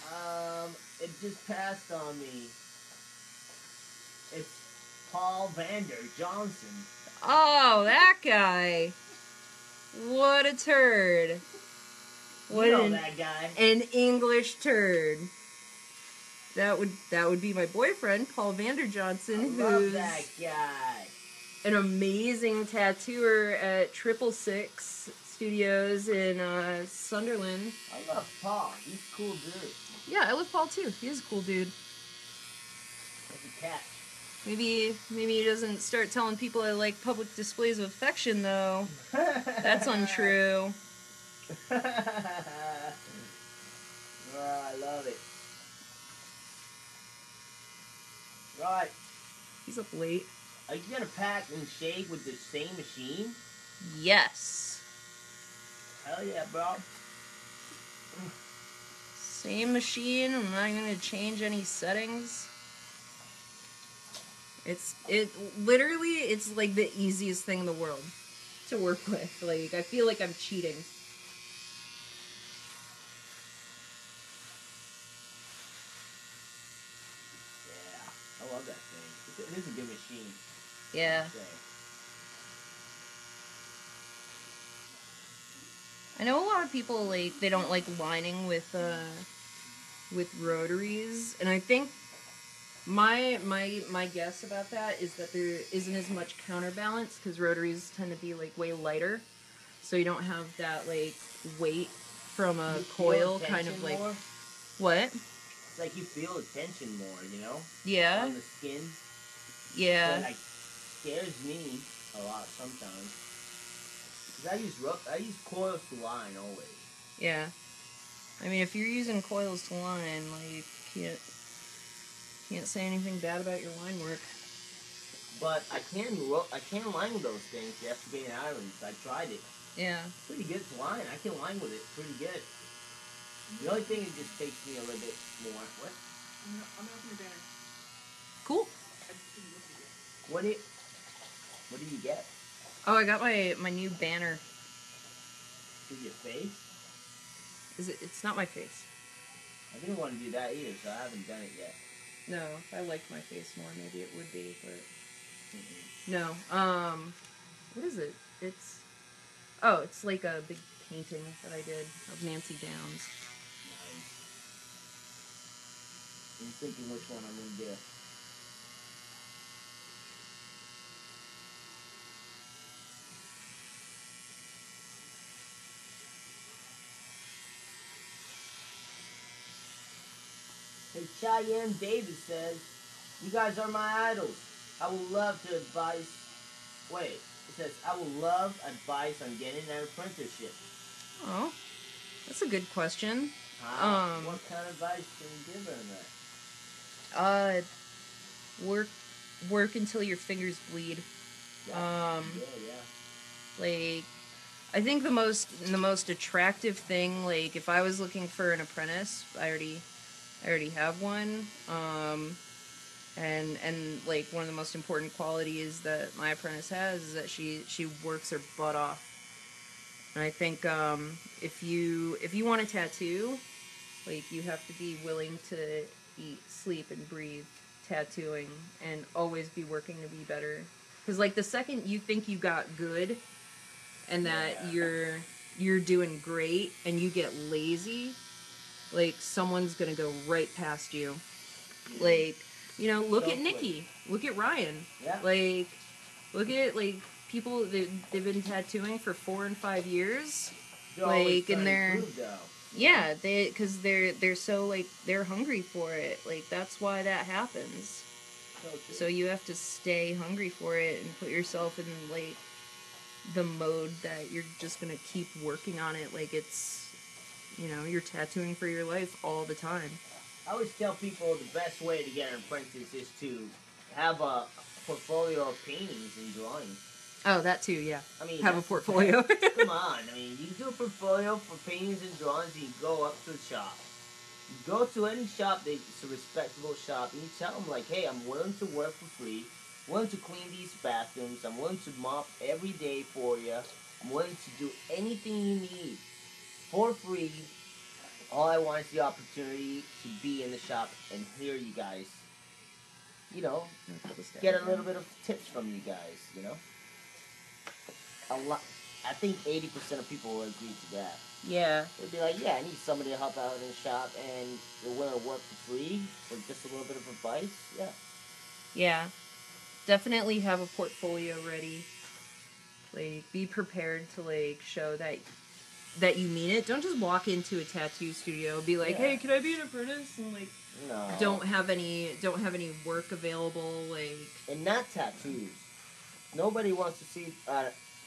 It just passed on me. It's Paul Vander Johnson. Oh, that guy. What a turd. What You know an, that guy. an English turd. That would be my boyfriend, Paul Vander Johnson, Love who's that guy. an amazing tattooer at 666 Studios in Sunderland. I love Paul. He's a cool dude. Yeah, I love Paul too. He is a cool dude. Like a cat. Maybe he doesn't start telling people I like public displays of affection though. That's untrue. Oh, I love it. Right. He's up late. Are you gonna pack and shave with the same machine? Yes. Hell yeah, bro. Same machine. I'm not gonna change any settings. It's like the easiest thing in the world to work with. Like, I feel like I'm cheating. Yeah, I love that thing. It is a good machine. Yeah. I'd say. I know a lot of people like they don't like lining with rotaries, and I think my guess about that is that there isn't as much counterbalance because rotaries tend to be like way lighter, so you don't have that like weight from a You coil feel kind of tension like more? what? It's like you feel the tension more, you know? Yeah, On the skin. yeah. It like scares me a lot sometimes. Cause I use coils to line always. Yeah. I mean, if you're using coils to line, like, can't say anything bad about your line work. But I can line with those things. You have to get an island. I tried it. Yeah. Pretty good to line. I can line with it pretty good. The only thing it just takes me a little bit more. What? I'm gonna open your banner. Cool. I just didn't look at it. What did you get? Oh, I got my new banner. Is your face? It's not my face. I didn't want to do that either, so I haven't done it yet. No, if I liked my face more, maybe it would be, but Mm-mm. no. What is it? It's like a big painting that I did of Nancy Downs. Nice. I'm thinking which one I'm gonna do. Hey, Cheyenne Davis says, "You guys are my idols. I would love to advise." Wait, it says, "I would love advice on getting an apprenticeship." Oh, that's a good question. What kind of advice can you give her on that? Work until your fingers bleed. Yeah, yeah. Like, I think the most attractive thing, like, if I was looking for an apprentice, I already have one. And like one of the most important qualities that my apprentice has is that she works her butt off. And I think if you want a tattoo, like, you have to be willing to eat, sleep, and breathe tattooing, and always be working to be better. Because like the second you think you got good, and that you're doing great, and you get lazy, like, someone's gonna go right past you. Like, you know, look So at Nikki, look at Ryan. Yeah. Like, look at like people they've been tattooing for 4 and 5 years. They're always Like, trying and to they're improve, though. yeah, because they're so like they're hungry for it. Like, that's why that happens. So true. So you have to stay hungry for it and put yourself in like the mode that you're just gonna keep working on it. Like, it's, you know, you're tattooing for your life all the time. I always tell people the best way to get an apprentice is to have a portfolio of paintings and drawings. Oh, that too, yeah. I mean, Have a that's- portfolio. Come on, I mean, you do a portfolio for paintings and drawings, and you go up to the shop. You go to any shop that's a respectable shop, and you tell them, like, hey, I'm willing to work for free, willing to clean these bathrooms, I'm willing to mop every day for you, I'm willing to do anything you need. for free. All I want is the opportunity to be in the shop and hear you guys, you know, get a little bit of tips from you guys, you know. A lot. I think 80% of people will agree to that. Yeah. They'd be like, yeah, I need somebody to help out in the shop, and they're willing to work for free for just a little bit of advice. Yeah. Yeah. Definitely have a portfolio ready. Like, be prepared to, like, show that you mean it. Don't just walk into a tattoo studio, be like, Yeah. hey, can I be an apprentice? And, like, No. don't have any work available, like... And not tattoos. Nobody wants to see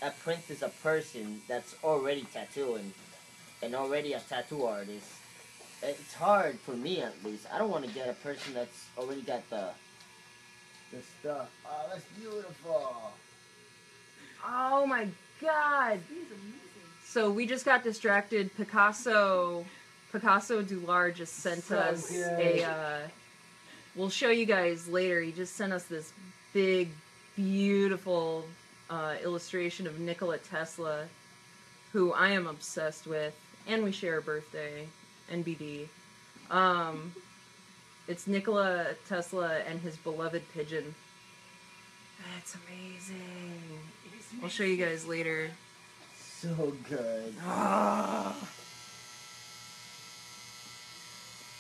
apprentice a person that's already tattooing and already a tattoo artist. It's hard for me, at least. I don't want to get a person that's already got the stuff. Oh, that's beautiful. Oh my god! He's amazing. So we just got distracted. Picasso Dular just sent So us good. we'll show you guys later. He just sent us this big, beautiful illustration of Nikola Tesla, who I am obsessed with, and we share a birthday, NBD. It's Nikola Tesla and his beloved pigeon. That's amazing. I'll show you guys later. So good.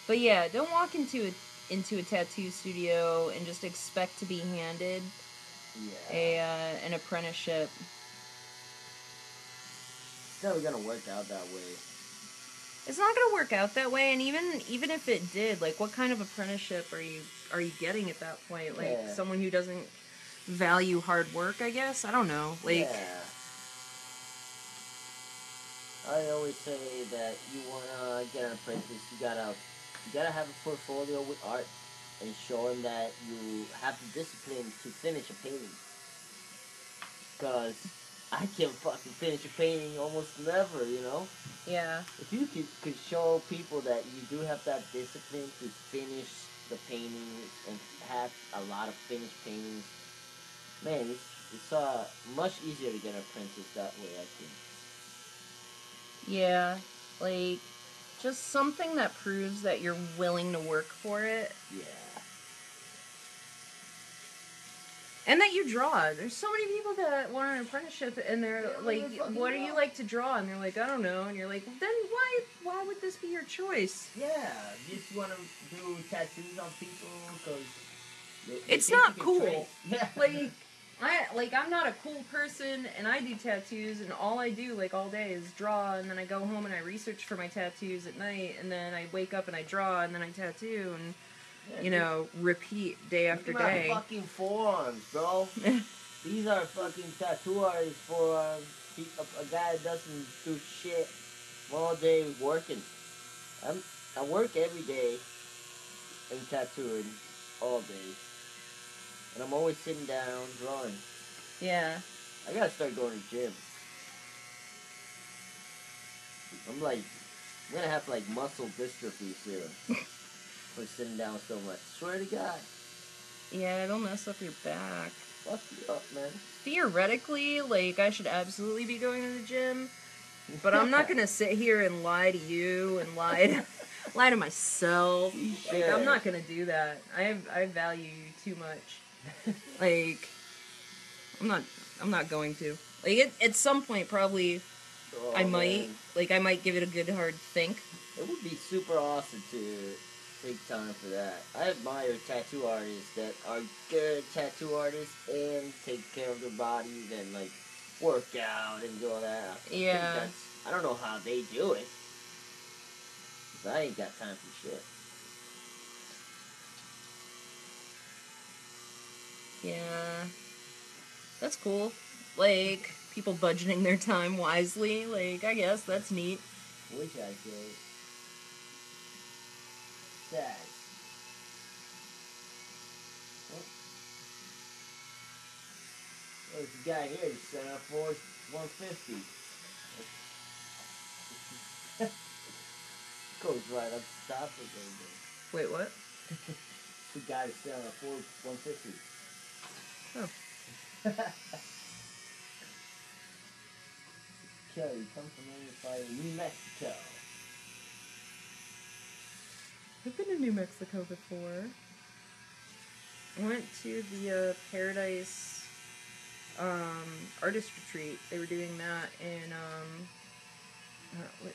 But yeah, don't walk into a tattoo studio and just expect to be handed Yeah. an apprenticeship. It's never gonna work out that way. It's not gonna work out that way, and even if it did, like, what kind of apprenticeship are you getting at that point? Like, Yeah. someone who doesn't value hard work, I guess. I don't know. Like, yeah. I always say that you wanna get an apprentice, you gotta have a portfolio with art and show them that you have the discipline to finish a painting. Because I can't fucking finish a painting almost never, you know? yeah, If you could show people that you do have that discipline to finish the paintings and have a lot of finished paintings, man, it's much easier to get an apprentice that way, I think. yeah, like, just something that proves that you're willing to work for it. Yeah. And that you draw. There's so many people that want an apprenticeship, and they're Yeah, like, they fucking "What do you draw." like to draw?" And they're like, "I don't know." And you're like, "Then why would this be your choice?" Yeah, you just want to do tattoos on people because It's not cool. Yeah. I'm not a cool person, and I do tattoos, and all I do, like, all day is draw, and then I go home and I research for my tattoos at night, and then I wake up and I draw, and then I tattoo, and, you know, repeat day after Look at day. my fucking forearms, bro. These are fucking tattoo artists for a guy that doesn't do shit all day working. I work every day and tattooing all day. And I'm always sitting down drawing. Yeah. I gotta start going to gym. I'm gonna have like muscle dystrophy soon. For sitting down so much. Swear to God. Yeah, it'll mess up your back. Fuck you up, man. Theoretically, like, I should absolutely be going to the gym, but I'm not gonna sit here and lie to you and lie to myself. Like, I'm not gonna do that. I value you too much. Like, I'm not going to. Like, at some point, probably, Oh, I might. man. Like, I might give it a good hard think. It would be super awesome to take time for that. I admire tattoo artists that are good tattoo artists and take care of their bodies and, like, work out and do all that. Yeah. I don't know how they do it. 'Cause I ain't got time for shit. Yeah. That's cool. Like, people budgeting their time wisely. Like, I guess that's neat. Wish I could. Sad. Well, this guy here is set up for 150. Goes right up the top of it. Wait, what? The guy is selling a Ford 150. Oh. Mexico. You come from New Mexico. I've been to New Mexico before. I went to the Paradise artist retreat. They were doing that in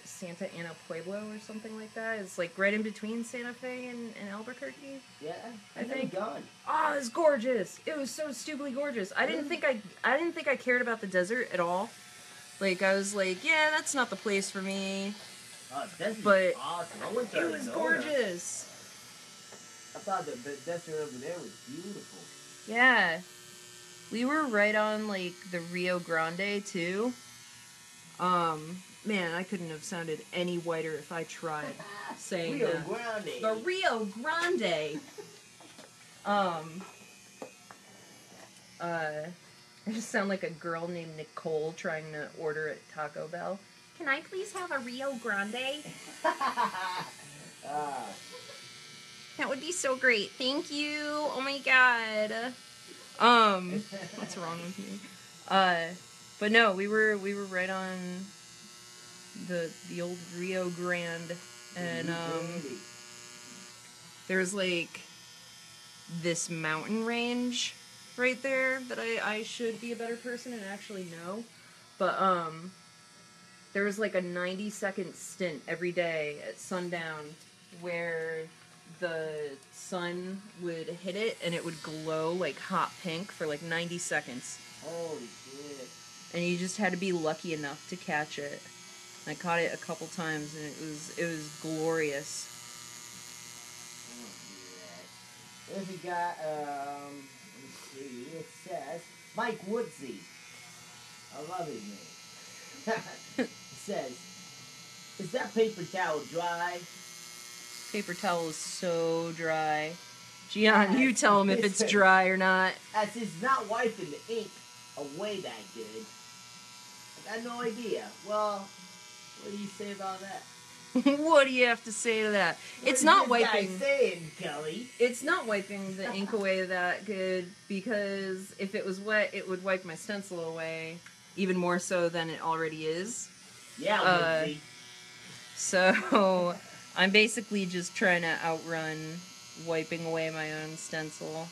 Santa Ana Pueblo or something like that. It's like right in between Santa Fe and Albuquerque. Yeah, I think. Gone. Oh, it was gorgeous. It was so stupidly gorgeous. I didn't think I cared about the desert at all. Like I was like, yeah, that's not the place for me. Oh, that's But awesome. I went to it was Arizona. gorgeous. I thought the desert over there was beautiful. Yeah. We were right on like the Rio Grande too. Man, I couldn't have sounded any whiter if I tried saying Rio that. Grande. The Rio Grande. I just sound like a girl named Nicole trying to order at Taco Bell. Can I please have a Rio Grande? Ah, That would be so great. Thank you. Oh my god. What's wrong with me? But no, we were right on the old Rio Grande, and there's like this mountain range right there that I should be a better person and actually know. But there was like a 90-second stint every day at sundown where the sun would hit it and it would glow like hot pink for like 90 seconds. holy shit. And you just had to be lucky enough to catch it. I caught it a couple times and it was glorious. Oh, yeah. There's a guy, let me see, it says, Mike Woodsy. I love his name. It says, is that paper towel dry? Paper towel is so dry. Gian, you tell him if it's dry or not. As it's not wiping the ink away that good. I got no idea. Well, what do you say about that? What do you have to say to that? What It's is not this guy wiping. saying, Kelly? It's not wiping the ink away that good because if it was wet, it would wipe my stencil away even more so than it already is. Yeah, Woodsy. So I'm basically just trying to outrun wiping away my own stencil.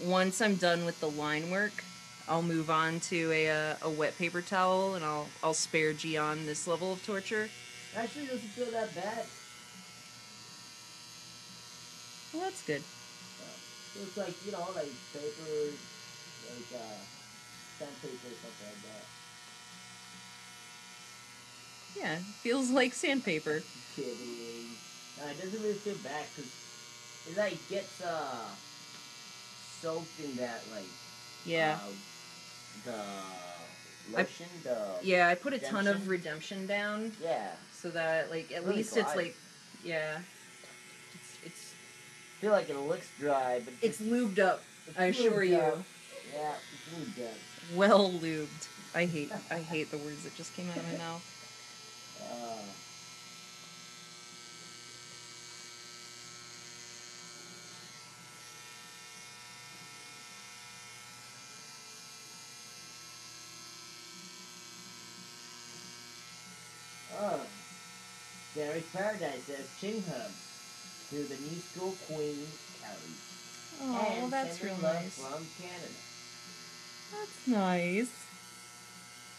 Once I'm done with the line work, I'll move on to a wet paper towel and I'll spare Gian this level of torture. Actually, doesn't feel that bad. Well, that's good. It's like, you know, like paper, like sandpaper or something like that. Yeah, feels like sandpaper. Kidding. No, it doesn't really feel bad because it like gets soaked in that like Yeah. The lotion, Yeah, I put a ton of redemption down yeah. so that like at Really least it's glides. like yeah. It's I feel like it looks dry, but it's lubed up. it's I assure lubed you. up. Yeah, it's lubed up. Well lubed. I hate the words that just came out of my mouth. Gary's Paradise says chin hug to the new school queen, Kelly. Oh, And that's sending real love nice. from Canada. That's nice.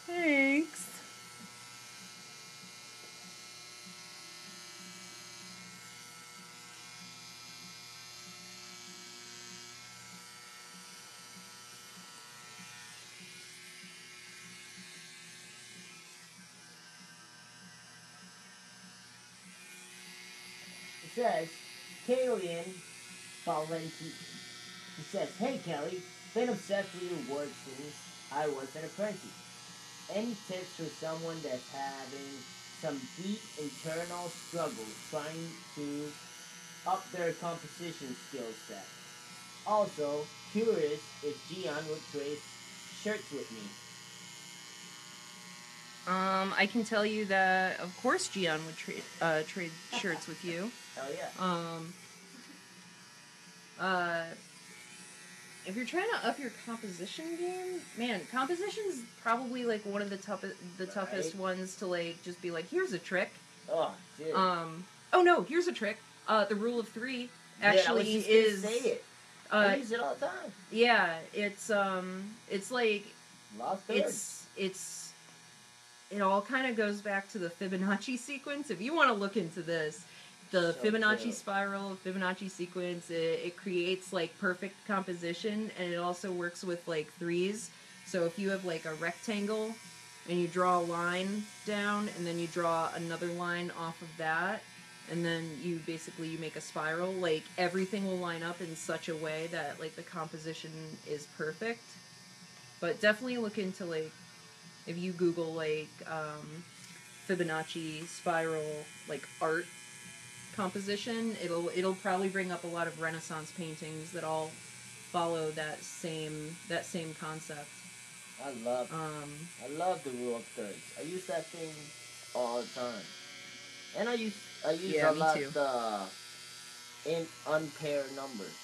Thanks. It says, Kalian Valenti. It says, hey Kelly, been obsessed with your work since I was an apprentice. Any tips for someone that's having some deep internal struggles trying to up their composition skill set? Also, curious if Gian would trade shirts with me. I can tell you that of course Gian would trade shirts with you. Hell yeah. if you're trying to up your composition game, man, composition's probably like one of the toughest ones to like just be like, here's a trick. Oh, shit. Oh no, here's a trick. The rule of three actually yeah, I was just is. gonna say it. I use it all the time. Yeah, it's like Lost thirds. it all kind of goes back to the Fibonacci sequence. If you want to look into this, the So Fibonacci true. spiral, Fibonacci sequence, it creates like perfect composition, and it also works with like threes. So if you have like a rectangle and you draw a line down and then you draw another line off of that, and then you make a spiral, like everything will line up in such a way that like the composition is perfect. But definitely look into like, if you Google like Fibonacci spiral like art composition, it'll probably bring up a lot of Renaissance paintings that all follow that same concept. I love the rule of thirds. I use that thing all the time. And I use Yeah, a me lot too. in unpaired numbers.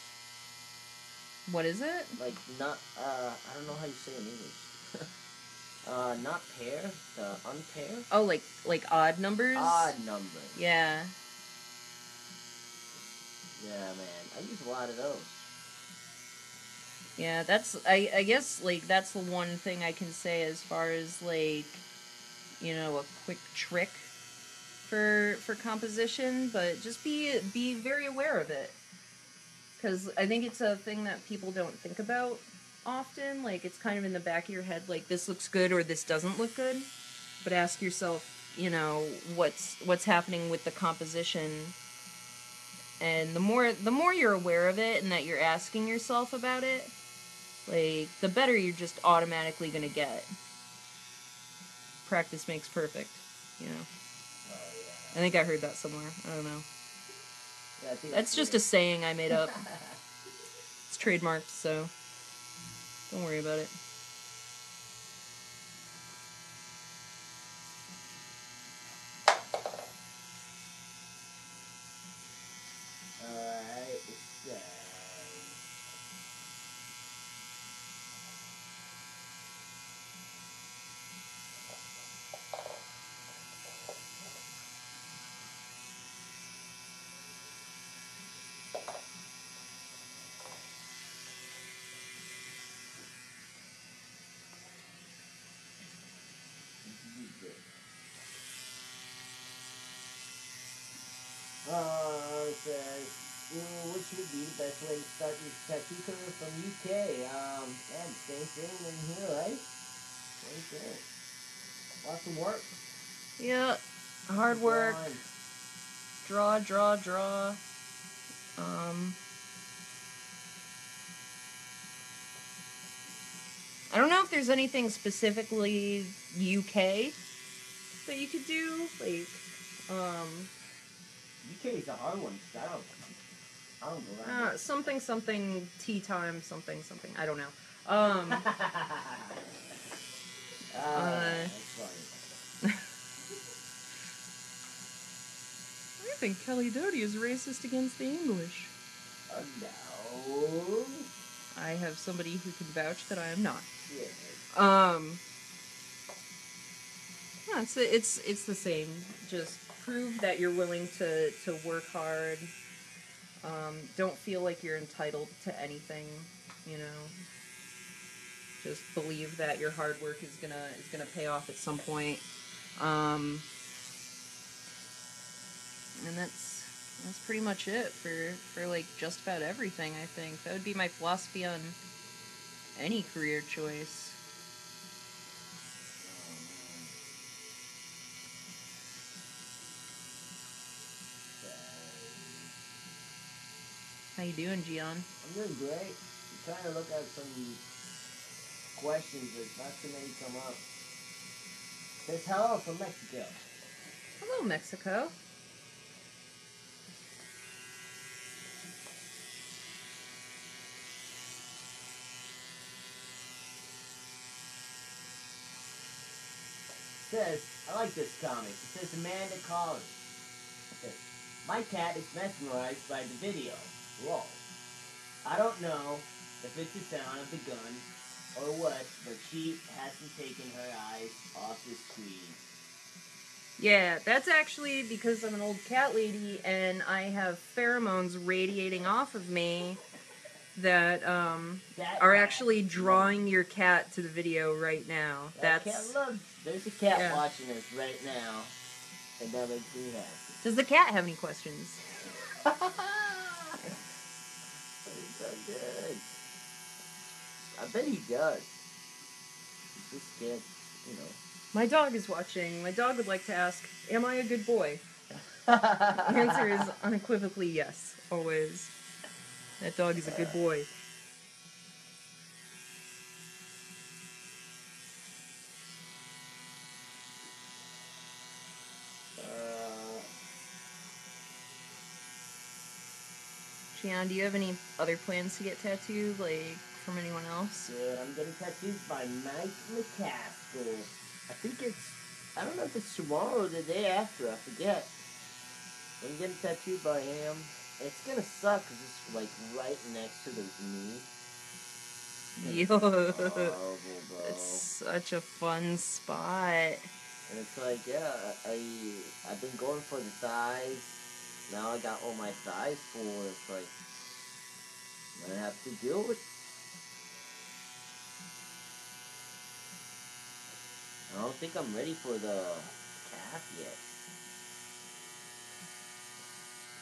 What is it? Like not I don't know how you say it in English. Not pair, the unpair. Oh, like odd numbers? Odd numbers. Yeah. Yeah, man. I use a lot of those. Yeah, that's I guess like that's the one thing I can say as far as like, you know, a quick trick for composition, but just be very aware of it. Cuz I think it's a thing that people don't think about often. Like it's kind of in the back of your head like this looks good or this doesn't look good. But ask yourself, you know, what's happening with the composition. And the more you're aware of it and that you're asking yourself about it, like the better you're just automatically going to get. Practice makes perfect, you know. Oh yeah. I think I heard that somewhere. I don't know. Yeah, I think That's just a saying I made up. It's trademarked, so don't worry about it. Alright, it says it says, which would be the best way to start your tattoo career from UK? Yeah, the same thing in here, right? Same thing. Lots of work. Yeah, hard work. Drawing. Draw. I don't know if there's anything specifically UK that you could do. Like, UK is a hard one. I don't go around. something tea time, something. I don't know. That's funny. I think Kelly Doty is racist against the English. No. I have somebody who can vouch that I am not. Yeah. Yeah, it's the same. Just prove that you're willing to work hard. Don't feel like you're entitled to anything, you know. Just believe that your hard work is gonna pay off at some point. And that's pretty much it for like just about everything, I think. That would be my philosophy on any career choice. How you doing, Gian? I'm doing great. I'm trying to look at some questions, but not too many come up. Says hello from Mexico. Hello, Mexico. Says, I like this comic. It says Amanda Collins. It says, my cat is mesmerized by the video. Whoa. I don't know if it's the sound of the gun or what, but she hasn't taken her eyes off the screen. Yeah, that's actually because I'm an old cat lady and I have pheromones radiating off of me that That are cat actually drawing your cat to the video right now. That That's cat loves. There's a cat Yeah. watching us right now, and that makes me happy. Does the cat have any questions? It's so good. I bet he does. He just can't, My dog is watching. My dog would like to ask, am I a good boy? The answer is unequivocally yes, always. That dog is a good boy. Gian, do you have any other plans to get tattooed, like, from anyone else? Dude, I'm getting tattooed by Mike McCaskill. I think I don't know if it's tomorrow or the day after, I forget. I'm getting tattooed by him. It's gonna suck because it's like right next to the knee. Yo, Horrible, bro. it's such a fun spot. And it's like, yeah, I've been going for the thighs. Now I got all my thighs full. It's like, I have to deal with. I don't think I'm ready for the calf yet.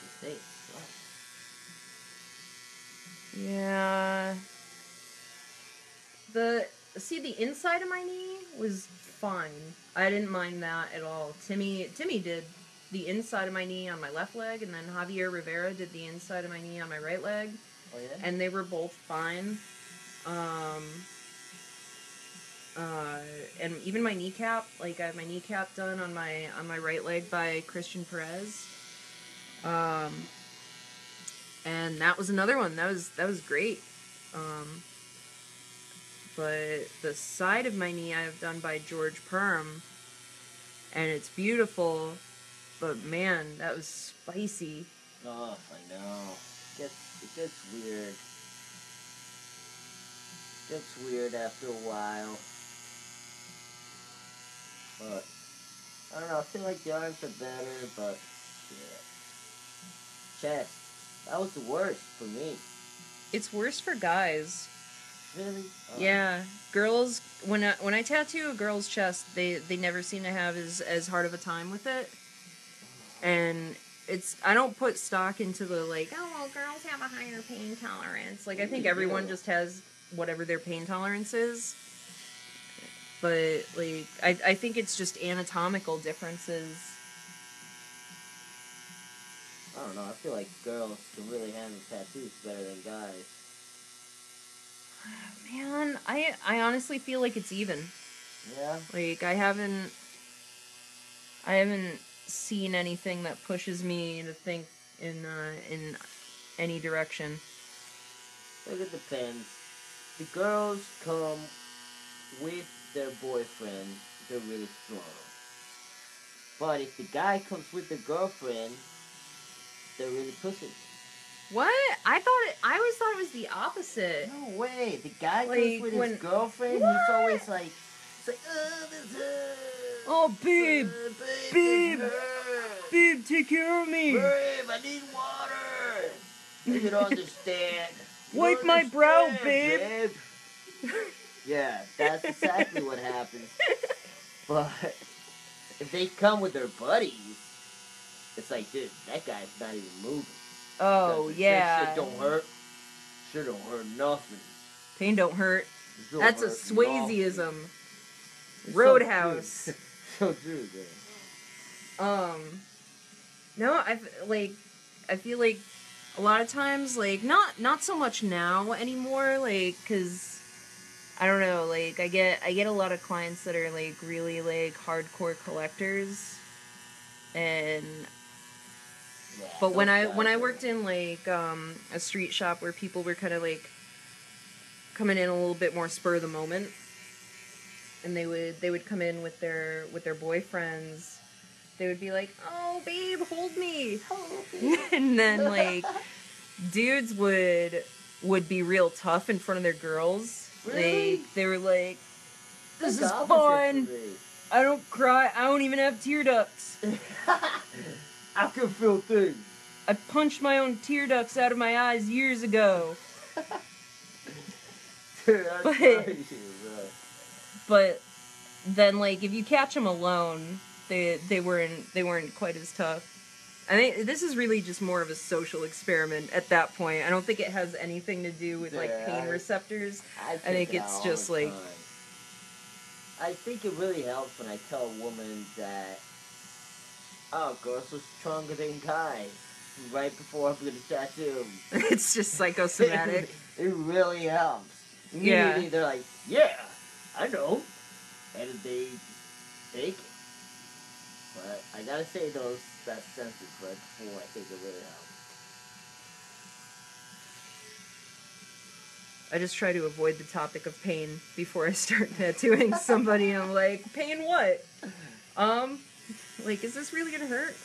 This thing sucks. Yeah. The inside of my knee was fine. I didn't mind that at all. Timmy did the inside of my knee on my left leg, and then Javier Rivera did the inside of my knee on my right leg, Oh yeah? and they were both fine. And even my kneecap, like I have my kneecap done on my right leg by Christian Perez. And that was another one. That was great. But the side of my knee I have done by George Perm, and it's beautiful, but man, that was spicy. Oh, I know. It gets weird. It gets weird after a while. But, I don't know, I feel like the arms are better, but, yeah. Chest. That was the worst for me. It's worse for guys. Really? Oh. Yeah, girls. When I tattoo a girl's chest, they never seem to have as hard of a time with it. And I don't put stock into the like, oh well, girls have a higher pain tolerance. Like I think everyone just has whatever their pain tolerance is. But like I think it's just anatomical differences. I don't know, I feel like girls can really handle tattoos better than guys. Man, I honestly feel like it's even. Yeah? Like I haven't seen anything that pushes me to think in any direction. Look, it depends. The girls come with their boyfriend, they're really strong. But if the guy comes with the girlfriend, they're really pussy. What? I always thought it was the opposite. No way. The guy Like, goes with his girlfriend, What? he's always like, oh, this hurts. Oh, babe. Babe, Babe. this hurts. Babe, take care of me. Babe, I need water. You don't understand. You Wipe don't my brow, understand, babe. Yeah, that's exactly what happens. But if they come with their buddies, it's like, dude, that guy's not even moving. Oh, yeah. Shit don't hurt. Shit don't hurt nothing. Pain don't hurt. It don't That's a hurt Swayzeism. nothing. It's Roadhouse. So true. So true, man. No, I feel like a lot of times, like, not so much now anymore, like, cause, I don't know, like, I get a lot of clients that are, like, really, like, hardcore collectors, and, Yeah, but when those I guys worked in, like, a street shop where people were kind of, like, coming in a little bit more spur of the moment, and they would come in with their boyfriends. They would be like, "Oh, babe, hold me," and then like dudes would would be real tough in front of their girls. Really? They were like, this That's is the opposite fine. for me. I don't cry. I don't even have tear ducts. I can feel things. I punched my own tear ducts out of my eyes years ago. Dude, that's But- crazy, bro. But then, like, if you catch them alone, they weren't quite as tough. I think this is really just more of a social experiment at that point. I don't think it has anything to do with like Yeah, pain receptors. I think check it it's out just all the like- time. I think it really helps when I tell a woman that, oh, girls are stronger than guys. Right before I'm gonna tattoo 'em. It's just psychosomatic. It really helps. Yeah. Immediately they're like, yeah, I know. And they just take it. But I gotta say that sentence right before I think it really helps. I just try to avoid the topic of pain before I start tattooing somebody. I'm like, pain what? Like, is this really gonna hurt?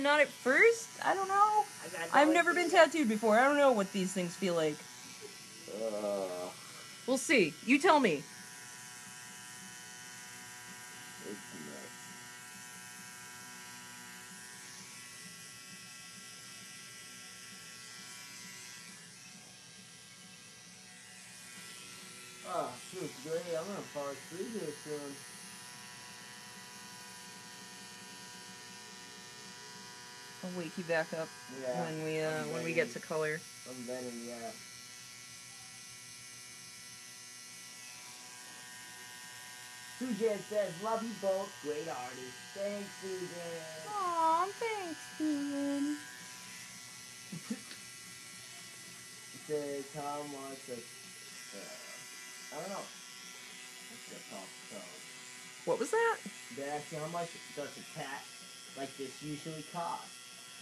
Not at first. I don't know. I've never been tattooed before. I don't know what these things feel like. We'll see. You tell me. It's nuts. Oh, shoot, great. I'm gonna fall asleep here soon. I'll wake you back up Yeah. when we get to color. I'm betting, yeah. Sujan says, love you both. Great artists. Thanks, Sujan. Aw, thanks, Steven. It says, how much of, I don't know. What's that called? What was that? They ask you how much does a tat like this usually cost?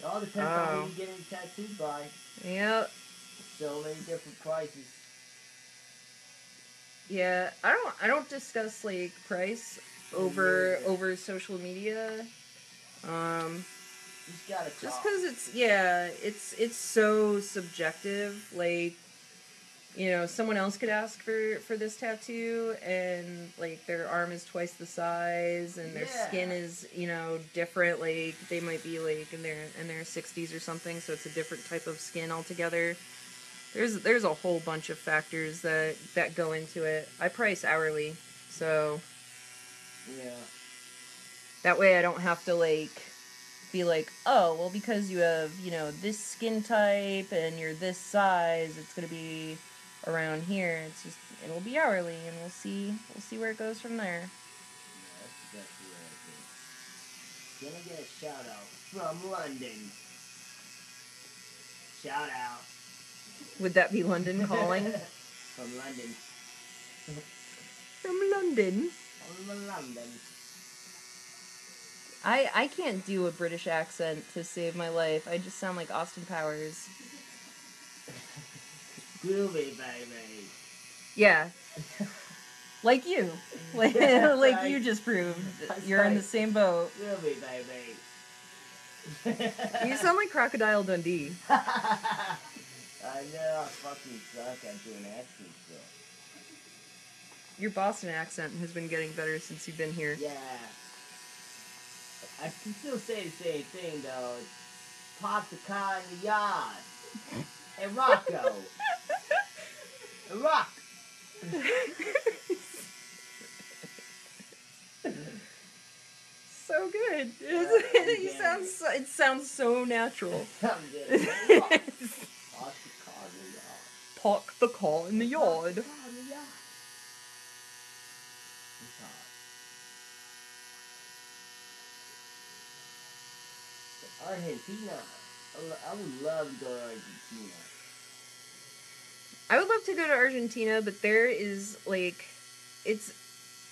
It all depends on Oh. who you're getting tattooed by. Yep. So many different prices. Yeah, I don't discuss like price over social media. You just gotta Just talk. because it's so subjective. Like, you know, someone else could ask for this tattoo, and like their arm is twice the size, and their Yeah. skin is, you know, different. Like they might be like in their 60s or something, so it's a different type of skin altogether. There's a whole bunch of factors that go into it. I price hourly, so Yeah. that way I don't have to like be like, oh, well, because you have, you know, this skin type and you're this size, it's gonna be around here. It's just it'll be hourly, and we'll see where it goes from there. Yeah, that's exactly what I think. Gonna get a shout out from London. Shout out. Would that be London calling? From London. From London. From London. I can't do a British accent to save my life. I just sound like Austin Powers. Groovy, baby. Yeah. Like you. Like, Yeah, like right. you just proved. That's You're in the right. same boat. Groovy, baby. You sound like Crocodile Dundee. I know, I fucking suck at doing accents, though. Your Boston accent has been getting better since you've been here. Yeah. I can still say the same thing, though. Pop the car in the yard. And Rocco. And Rock. So good. Yeah. It sounds so natural. I'm good. And Rock. Pop the car in the yard. Park the car in the Pop yard. the car in the yard. It's hot. Argentina. I would love to go to Argentina. I would love to go to Argentina, but there is like, it's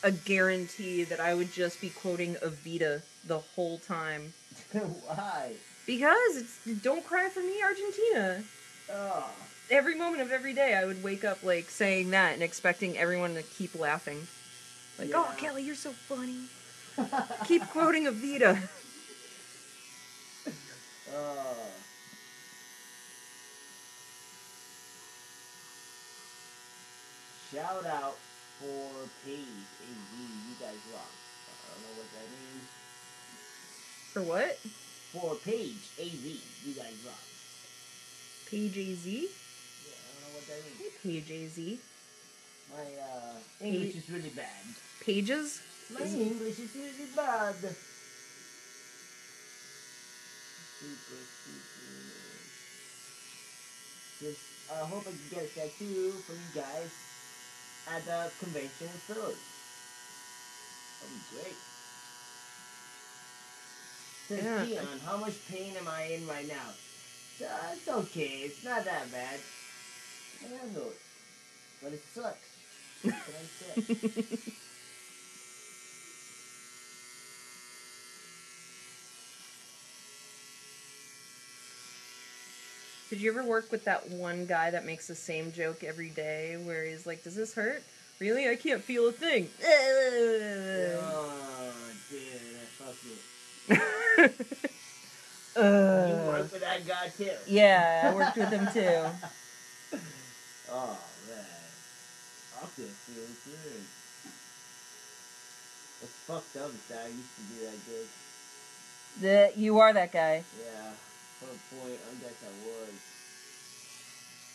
a guarantee that I would just be quoting Evita the whole time. Why? Because it's Don't Cry for Me, Argentina. Oh. Every moment of every day, I would wake up like saying that and expecting everyone to keep laughing. Like, oh, Yeah. Kelly, you're so funny. Keep quoting Evita. Oh. shout out for Paige AV. You guys rock. I don't know what that means. For what? For Paige AV. You guys rock. Page AZ? Yeah, I don't know what that means. Hey, Page AZ. My English is really bad. Pages? My English is really bad. Super. Just, I hope I can get a tattoo for you guys at the convention in Philly. That'd be great. Says Yeah. Dion, how much pain am I in right now? It's okay. It's not that bad. I handle it. But it sucks. What can I say? Did you ever work with that one guy that makes the same joke every day where he's like, does this hurt? Really? I can't feel a thing. Oh, dude, fuck it. You work with that guy too? Yeah, I worked with him too. Oh, man. I can feel good. It's fucked up that I used to do that joke. You are that guy. Yeah, for a point, I guess I was.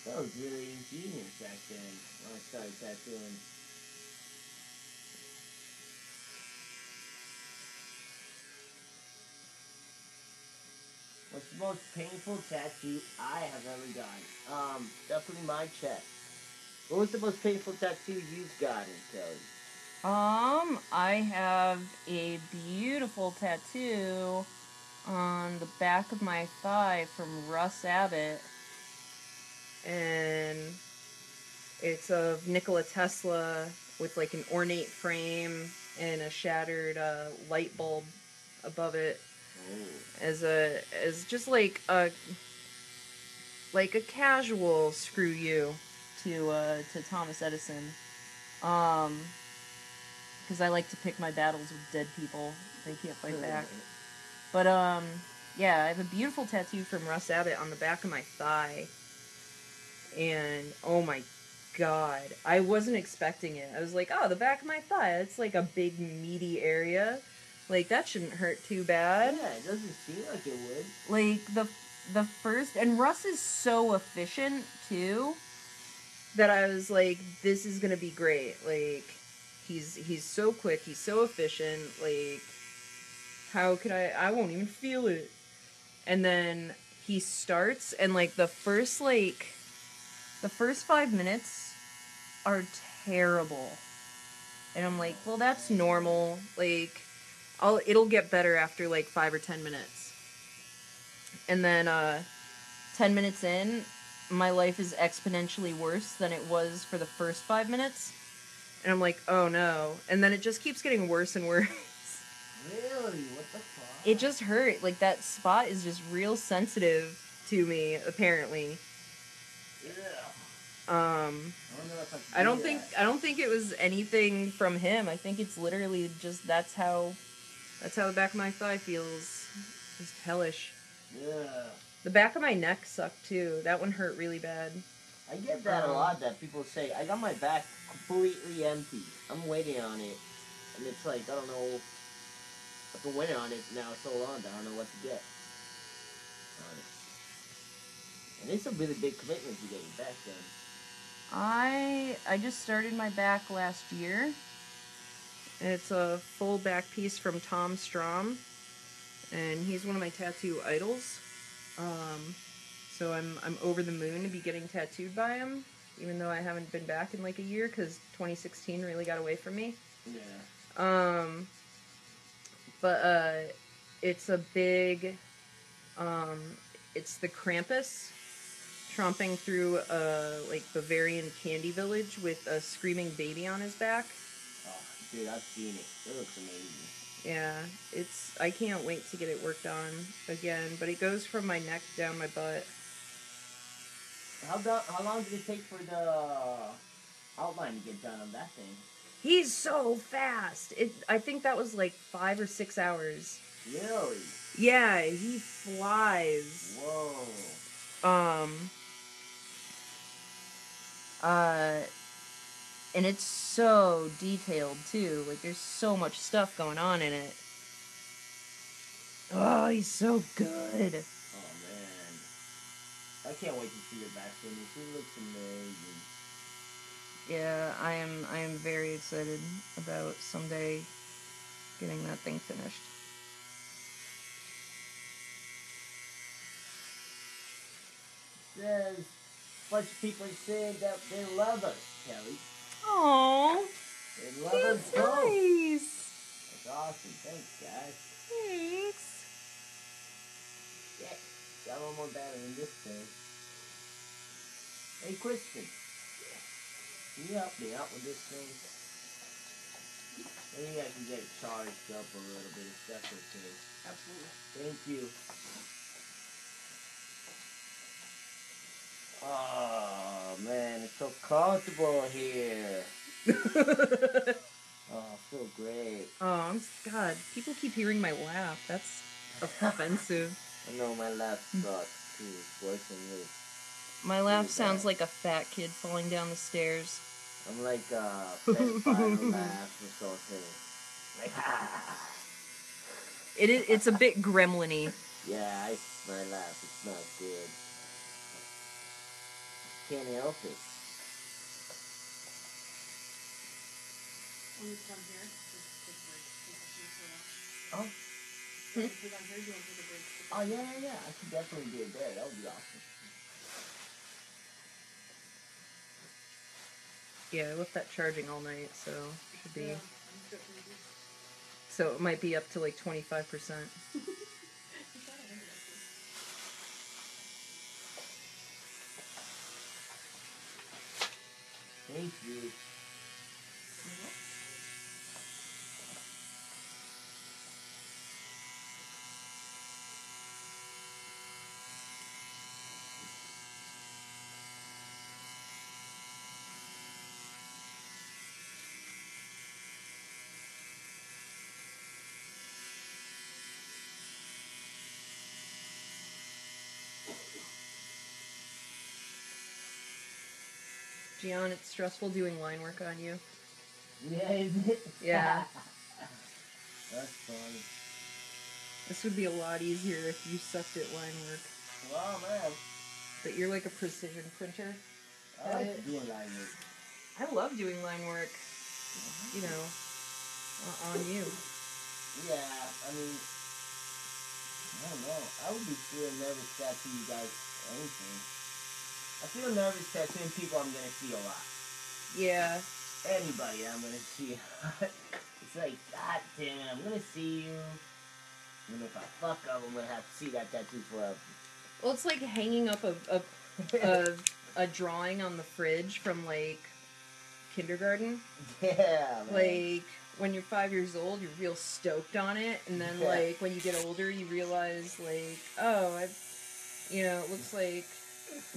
That was really ingenious back then when I started tattooing. What's the most painful tattoo I have ever gotten? Definitely my chest. What was the most painful tattoo you've gotten, Kelly? I have a beautiful tattoo on the back of my thigh from Russ Abbott. And it's of Nikola Tesla with like an ornate frame and a shattered light bulb above it. Oh. As just like a casual screw you to Thomas Edison. Because I like to pick my battles with dead people. They can't fight back. But yeah, I have a beautiful tattoo from Russ Abbott on the back of my thigh. And oh my god, I wasn't expecting it. I was like, oh, the back of my thigh, it's like a big meaty area. Like, that shouldn't hurt too bad. Yeah, it doesn't seem like it would. Like, the first... And Russ is so efficient, too, that I was like, this is gonna be great. Like, he's so quick, he's so efficient, like, how could I won't even feel it. And then he starts, and, like, the first 5 minutes are terrible. And I'm like, well, that's normal. Like, it'll get better after like 5 or 10 minutes. And then 10 minutes in, my life is exponentially worse than it was for the first 5 minutes. And I'm like, oh no. And then it just keeps getting worse and worse. Really? What the fuck? It just hurt. Like, that spot is just real sensitive to me, apparently. Yeah. I don't think it was anything from him. I think it's literally just that's how the back of my thigh feels. Just hellish. Yeah. The back of my neck sucked too. That one hurt really bad. I get that a lot, that people say, I got my back completely empty. I'm waiting on it. And it's like, I don't know. I've been waiting on it now so long that I don't know what to get on it. And it's a really big commitment to get your back done. I just started my back last year. It's a full back piece from Tom Strom, and he's one of my tattoo idols. So I'm over the moon to be getting tattooed by him, even though I haven't been back in like a year because 2016 really got away from me. Yeah. But it's a big, it's the Krampus tromping through like Bavarian candy village with a screaming baby on his back. Oh, dude, I've seen it. It looks amazing. Yeah, I can't wait to get it worked on again, but it goes from my neck down my butt. How long did it take for the outline to get done on that thing? He's so fast. I think that was like 5 or 6 hours. Really? Yeah, he flies. Whoa. And it's so detailed, too. Like, there's so much stuff going on in it. Oh, he's so good. Oh, man. I can't wait to see the back finish. It looks amazing. Yeah, I am very excited about someday getting that thing finished. Says a bunch of people are saying that they love us, Kelly. Aww, They love us that's both. nice. That's awesome. Thanks, guys. Thanks. Yeah, got one more battery in this thing. Hey, Kristen, can you help me out with this thing? Maybe I can get it charged up a little bit if that's okay. Absolutely. Thank you. Oh, man, it's so comfortable here. Oh, I feel great. Oh, God, people keep hearing my laugh. That's offensive. I know my laugh sucks, too. It's worse than this. My laugh Really sounds bad. like a fat kid falling down the stairs. I'm like a pedophile laugh or something. Like, ha! It's a bit gremlin-y. Yeah, my laugh. It's not good. Can't help it. When we come here, just take a break. Take a shoot for a Oh, while. You want to take on here? Do you want to take a break? oh yeah. I could definitely do it there. That would be awesome. Yeah, I left that charging all night, so should be. Yeah, I'm good for you. So it might be up to like 25%. You thought I ended up Thank you. Gian, it's stressful doing line work on you. Yeah, isn't it? Yeah. That's funny. This would be a lot easier if you sucked at line work. Wow, man. But you're like a precision printer. I like doing line work. I love doing line work. You know, on you. Yeah, I mean, I don't know. I would be feeling nervous tattooing you guys anything. I feel nervous tattooing people I'm gonna see a lot. Yeah. Anybody I'm gonna see. It's like, God damn it, I'm gonna see you. And if I fuck up, I'm gonna have to see that tattoo forever. Well, it's like hanging up a drawing on the fridge from like kindergarten. Yeah, man. Like when you're 5 years old, you're real stoked on it, and then Yeah. like when you get older, you realize like, oh, it looks like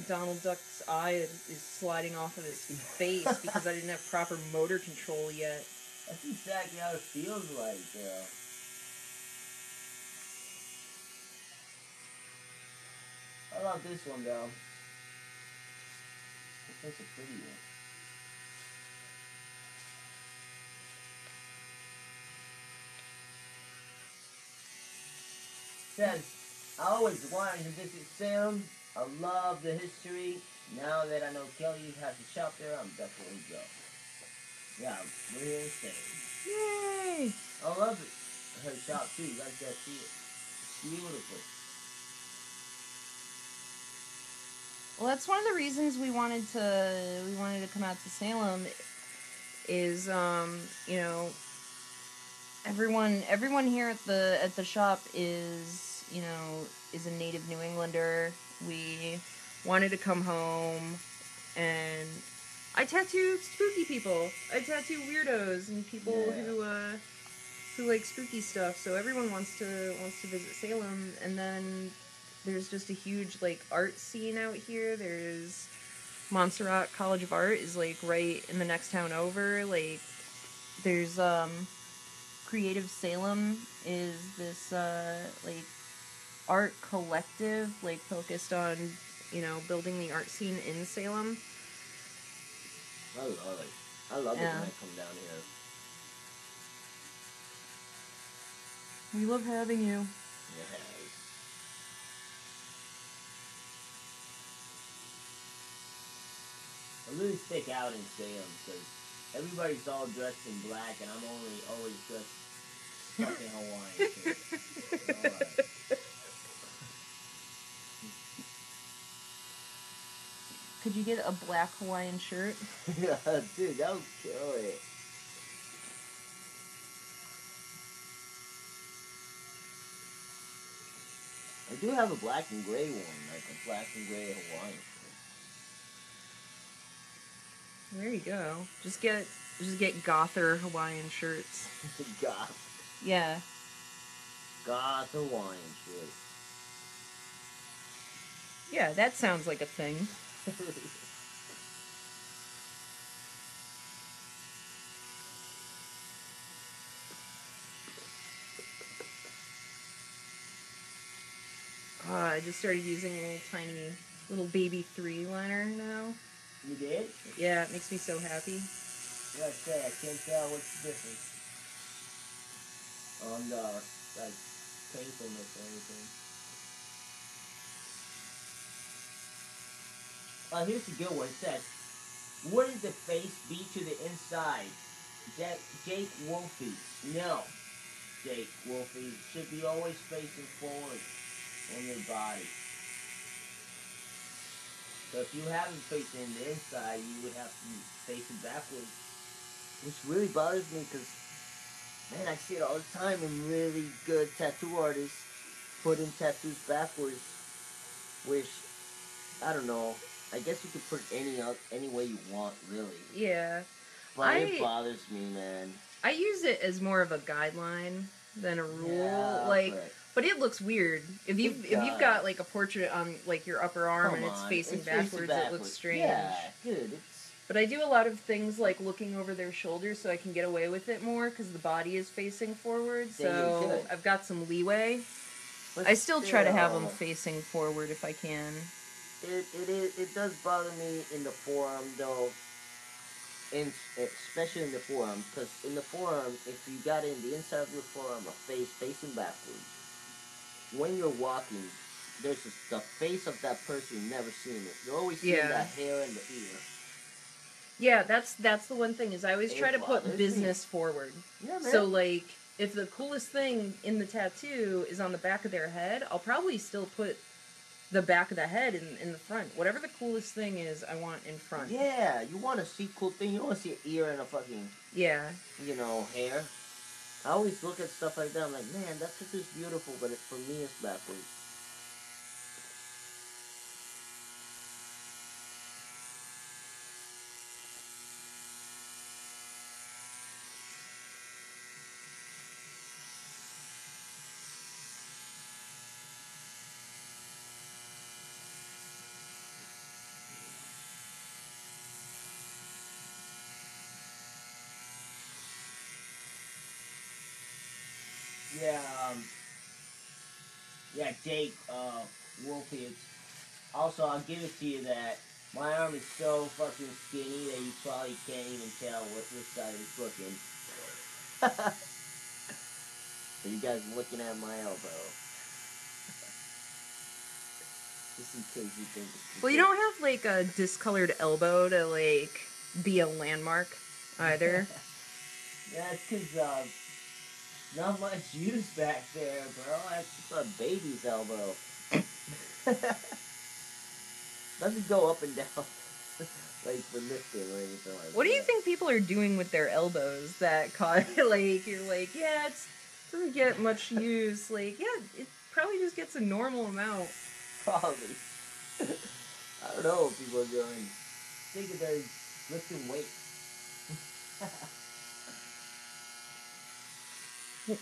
Donald Duck's eye is sliding off of his face because I didn't have proper motor control yet. That's exactly how it feels like, girl. I love this one, though. It's a pretty one. Says, I always wanted to visit Salem. I love the history. Now that I know Kelly has a shop there, I'm definitely go. Yeah, we're here in Salem. Yay! I love it. Her shop too. You guys gotta see it. It's beautiful. Well, that's one of the reasons we wanted to come out to Salem. Is everyone here at the shop is a native New Englander. We wanted to come home, and I tattoo spooky people. I tattoo weirdos and people Yeah. who like spooky stuff. So everyone wants to visit Salem, and then there's just a huge like art scene out here. There's Montserrat College of Art is like right in the next town over. Like there's Creative Salem is this like art collective like focused on building the art scene in Salem. I love it. I love it Yeah. when I come down here. We love having you. Yes. I really stick out in Salem because everybody's all dressed in black and I'm only always dressed fucking Hawaiian shit. Alright. Could you get a black Hawaiian shirt? Yeah, dude, that would kill it. I do have a black and gray one, like a black and gray Hawaiian. There you go. Just get gother Hawaiian shirts. Goth. Yeah. Goth Hawaiian shit. Yeah, that sounds like a thing. I just started using a little tiny, little baby 3 liner now. You did? Yeah, it makes me so happy. Yeah, I say, I can't tell what's the difference on the, like, painfulness or anything. Here's a good one. It says, wouldn't the face be to the inside? Jake Wolfie. No, Jake Wolfie. Should be always facing forward on your body. So if you haven't facing the inside, you would have to be facing backwards. Which really bothers me because, man, I see it all the time in really good tattoo artists putting tattoos backwards. Which, I don't know. I guess you could put it any way you want, really. Yeah. But it bothers me, man. I use it as more of a guideline than a rule. Yeah, but it looks weird. If you've got like a portrait on like your upper arm and it's facing backwards, it looks strange. Yeah, dude. But I do a lot of things like looking over their shoulders so I can get away with it more because the body is facing forward. So I've got some leeway. But I still try to have them facing forward if I can. It does bother me in the forearm though. Especially in the forearm, because in the forearm, if you got in the inside of your forearm, a face facing backwards, when you're walking, the face of that person, you're never seeing it. You're always seeing that hair and the ear. Yeah, that's the one thing is I always try to put business forward. Yeah, man. So like, if the coolest thing in the tattoo is on the back of their head, I'll probably still put the back of the head in the front. Whatever the coolest thing is, I want in front. Yeah, you want to see cool thing. You don't want to see an ear and a fucking hair. I always look at stuff like that. I'm like, man, that picture's beautiful, but for me, it's backwards. Yeah, Jake, Wolfie, also, I'll give it to you that my arm is so fucking skinny that you probably can't even tell which side is looking. So you guys looking at my elbow. Just in case you think it's... Well, you don't have, like, a discolored elbow to, like, be a landmark, either. Yeah, it's because, not much use back there, bro. It's a baby's elbow. Doesn't go up and down, like, for lifting or anything like that. What do you think people are doing with their elbows that cause, like, you're like, yeah, it doesn't get much use. Like, yeah, it probably just gets a normal amount. Probably. I don't know what people are doing. I think they're lifting weights.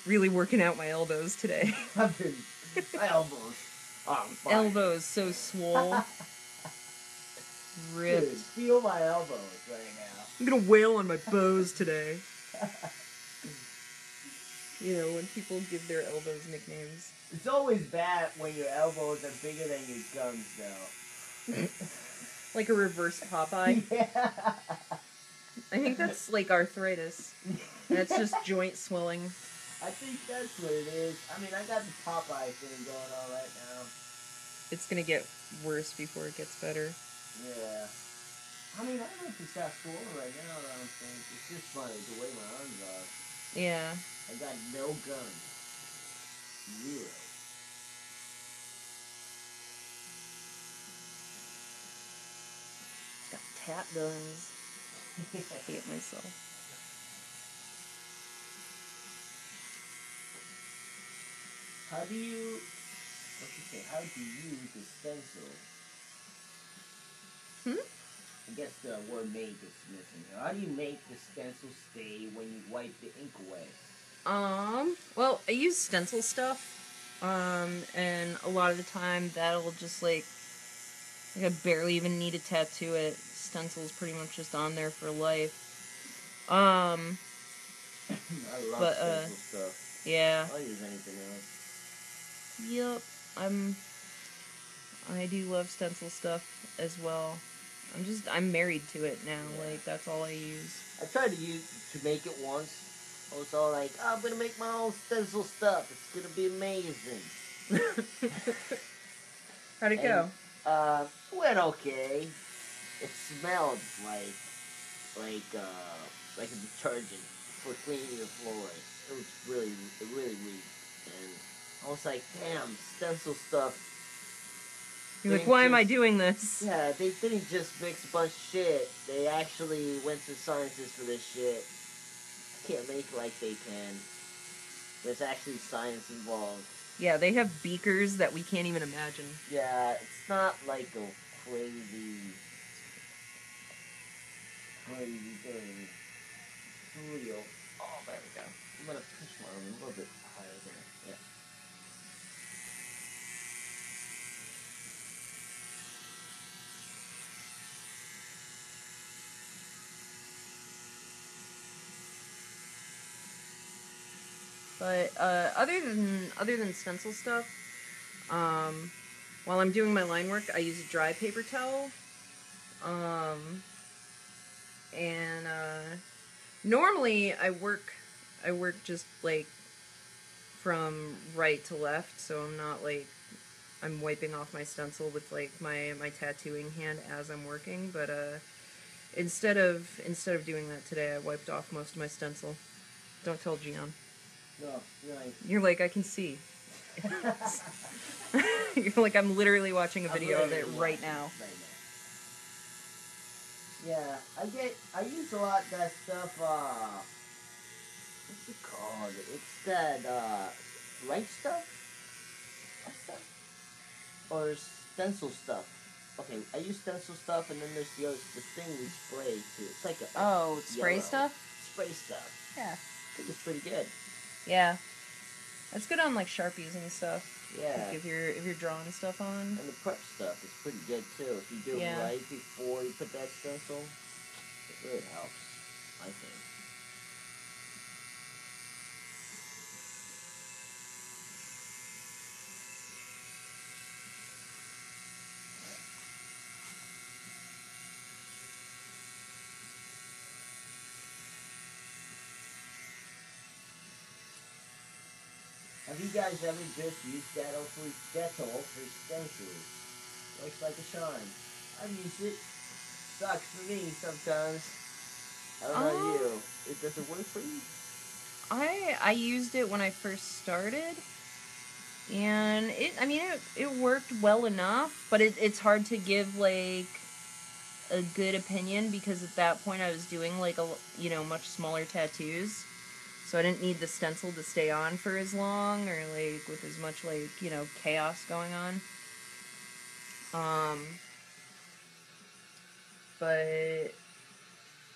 Really working out my elbows today. I've been... My elbows are fine. Elbows so swole. Ripped. Dude, feel my elbows right now. I'm gonna wail on my bows today. You know, when people give their elbows nicknames. It's always bad when your elbows are bigger than your guns, though. Like a reverse Popeye. Yeah. I think that's like arthritis. That's just joint swelling. I think that's what it is. I mean, I got the Popeye thing going on right now. It's gonna get worse before it gets better. Yeah. I mean, I don't know if it's that swollen right now, I don't think. It's just funny the way my arms are. Yeah. I got no gun. Zero. Got tap guns. Hate myself. How do you... What's you say? How do you use the stencil? I guess the word make is missing here. How do you make the stencil stay when you wipe the ink away? Well, I use stencil stuff. And a lot of the time that'll just like I barely even need to tattoo it. Stencil's pretty much just on there for life. I love But, stencil stuff. Yeah. I'll use anything else. Yep. I do love stencil stuff as well. I'm married to it now. Yeah. Like, that's all I use. I tried to make it once. I was all like, I'm gonna make my own stencil stuff. It's gonna be amazing. How'd it go? Went okay. It smelled like a detergent for cleaning your floors. It was really weak. And I was like, damn, stencil stuff. You're like, why am I doing this? Yeah, they didn't just mix a bunch of shit. They actually went to scientists for this shit. I can't make it like they can. There's actually science involved. Yeah, they have beakers that we can't even imagine. Yeah, it's not like a crazy thing. It's real. Oh, there we go. I'm gonna push my arm a little bit higher there. Yeah. But other than stencil stuff, while I'm doing my line work, I use a dry paper towel. And normally I work just like from right to left, so I'm not like I'm wiping off my stencil with like my tattooing hand as I'm working. But instead of doing that today, I wiped off most of my stencil. Don't tell Gian. No, right. You're like, I can see. You're like, I'm literally watching a video of it right now. Yeah, I use a lot of that stuff, what's it called? It's that, light stuff? What stuff? Or stencil stuff. Okay, I use stencil stuff, and then there's the thing we spray, too. It's like a... Oh, spray yellow. stuff? Spray stuff. Yeah. I think it's pretty good. Yeah. That's good on like Sharpies and stuff. Yeah. Like if you're drawing stuff on. And the prep stuff is pretty good, too. If you do it right before you put that stencil, it really helps, I think. Have you guys ever just used Dettol for stencils? Works like a charm. I've used it. Sucks for me sometimes. I don't know you. Does it work for you? I used it when I first started, and it worked well enough, but it's hard to give like a good opinion because at that point I was doing like much smaller tattoos. So I didn't need the stencil to stay on for as long or like with as much like, chaos going on. But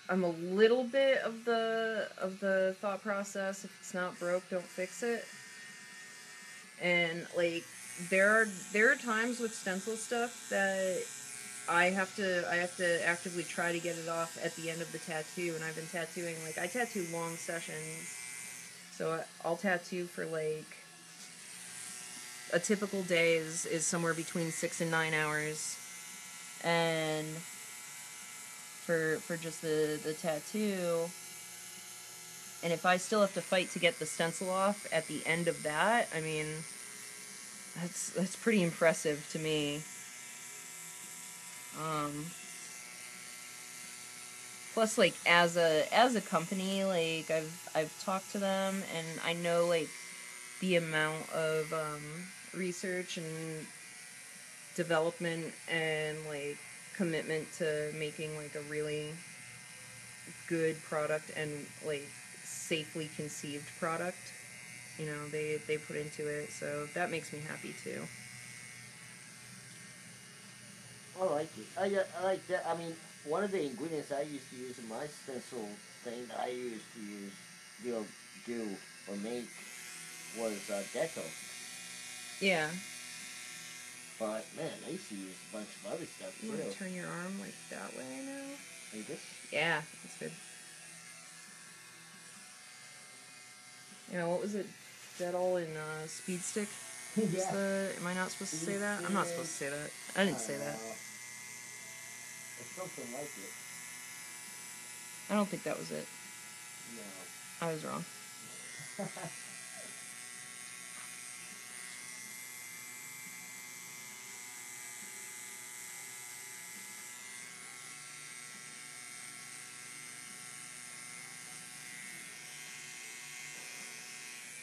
I'm a little bit of the thought process, if it's not broke, don't fix it. And like there are times with stencil stuff that I have to actively try to get it off at the end of the tattoo, and I've been tattooing I tattoo long sessions. So I'll tattoo for like a typical day is somewhere between 6 and 9 hours, and for just the tattoo. And if I still have to fight to get the stencil off at the end of that, I mean, that's pretty impressive to me. Plus, like, as a company, like, I've talked to them, and I know, like, the amount of research and development and, like, commitment to making, like, a really good product and, like, safely conceived product, you know, they put into it, so that makes me happy too. I like it. I like that. I mean, one of the ingredients I used to use in my stencil thing that I used to use, do or make was Deco. Yeah. But man, I used to use a bunch of other stuff You too. want to turn your arm like that way now? Like this? Yeah, that's good. You know, what was it? That all in Speed Stick? Yeah. Am I not supposed to say that? I'm not supposed to say that. I didn't say that. It's something like it. I don't think that was it. No. I was wrong.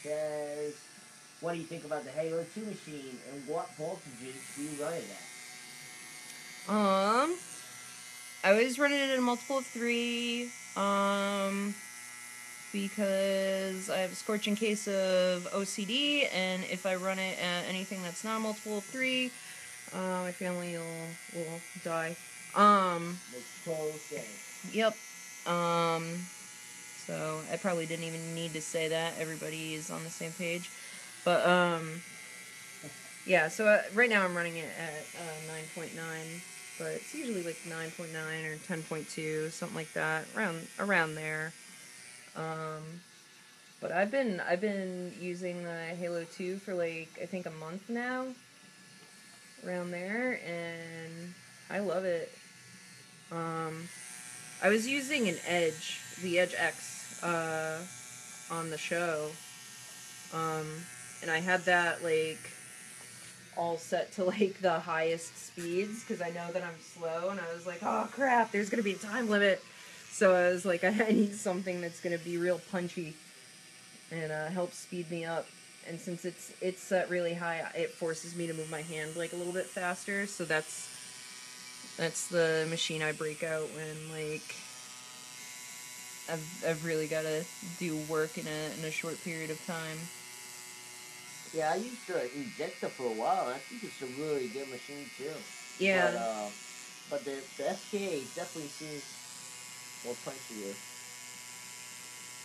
Says, what do you think about the Halo 2 machine and what voltages do you run it at? I was running it in a multiple of 3, because I have a scorching case of OCD, and if I run it at anything that's not a multiple of 3, my family will die. Makes total sense. Yep. So I probably didn't even need to say that. Everybody is on the same page. But, yeah, so right now I'm running it at 9.9, but it's usually like 9.9 or 10.2, something like that, around there. But I've been using the Halo 2 for like, I think a month now, around there, and I love it. I was using an Edge, the Edge X, on the show, and I had that, like, all set to, like, the highest speeds, because I know that I'm slow, and I was like, oh crap, there's gonna be a time limit, so I was like, I need something that's gonna be real punchy, and help speed me up, and since it's set really high, it forces me to move my hand, like, a little bit faster, so that's the machine I break out when, like, I've really got to do work in a short period of time. Yeah, I used the Injector for a while. I think it's a really good machine too. Yeah. But the SKA definitely seems more punchier.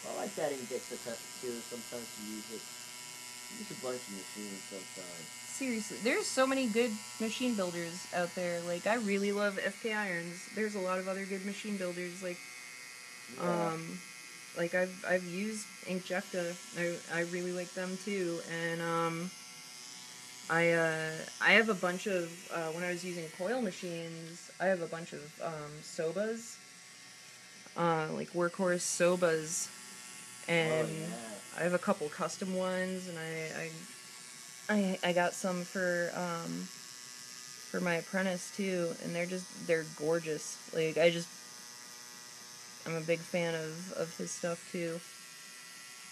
I like that Injector too. Sometimes you use it. Use a bunch of machines sometimes. Seriously, there's so many good machine builders out there. Like, I really love FK Irons. There's a lot of other good machine builders. Like, Yeah. like I've used Inkjecta. I really like them too. And I have a bunch of when I was using coil machines, I have a bunch of Sobas, like Workhorse Sobas, and I have a couple custom ones, and I got some for my apprentice too, and they're gorgeous. Like, I'm a big fan of his stuff too.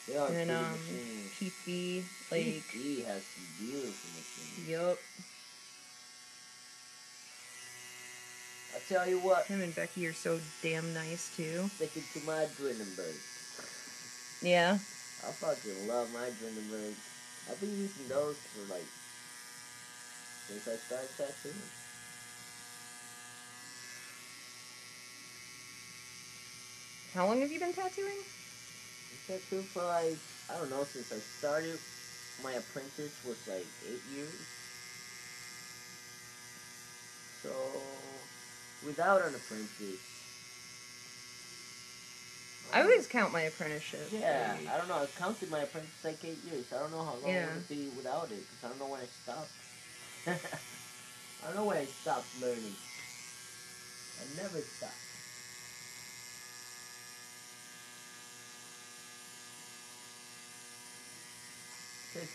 They are And pretty machines. Keith B, like, Keith B has some beautiful machines. yup. I tell you what. Him and Becky are so damn nice too. Stick it to my Drindenberg. Yeah. I fucking love my Drindenberg. I've been using those for like since I started tattooing. How long have you been tattooing? I tattooed for like, I don't know, since I started. My apprentice was like 8 years. So, without an apprentice. I always count my apprenticeship. Yeah, like- I don't know. I counted my apprentice like 8 years. I don't know how long Yeah. it would be without it, because I don't know when I stopped. I don't know when I stopped learning. I never stopped.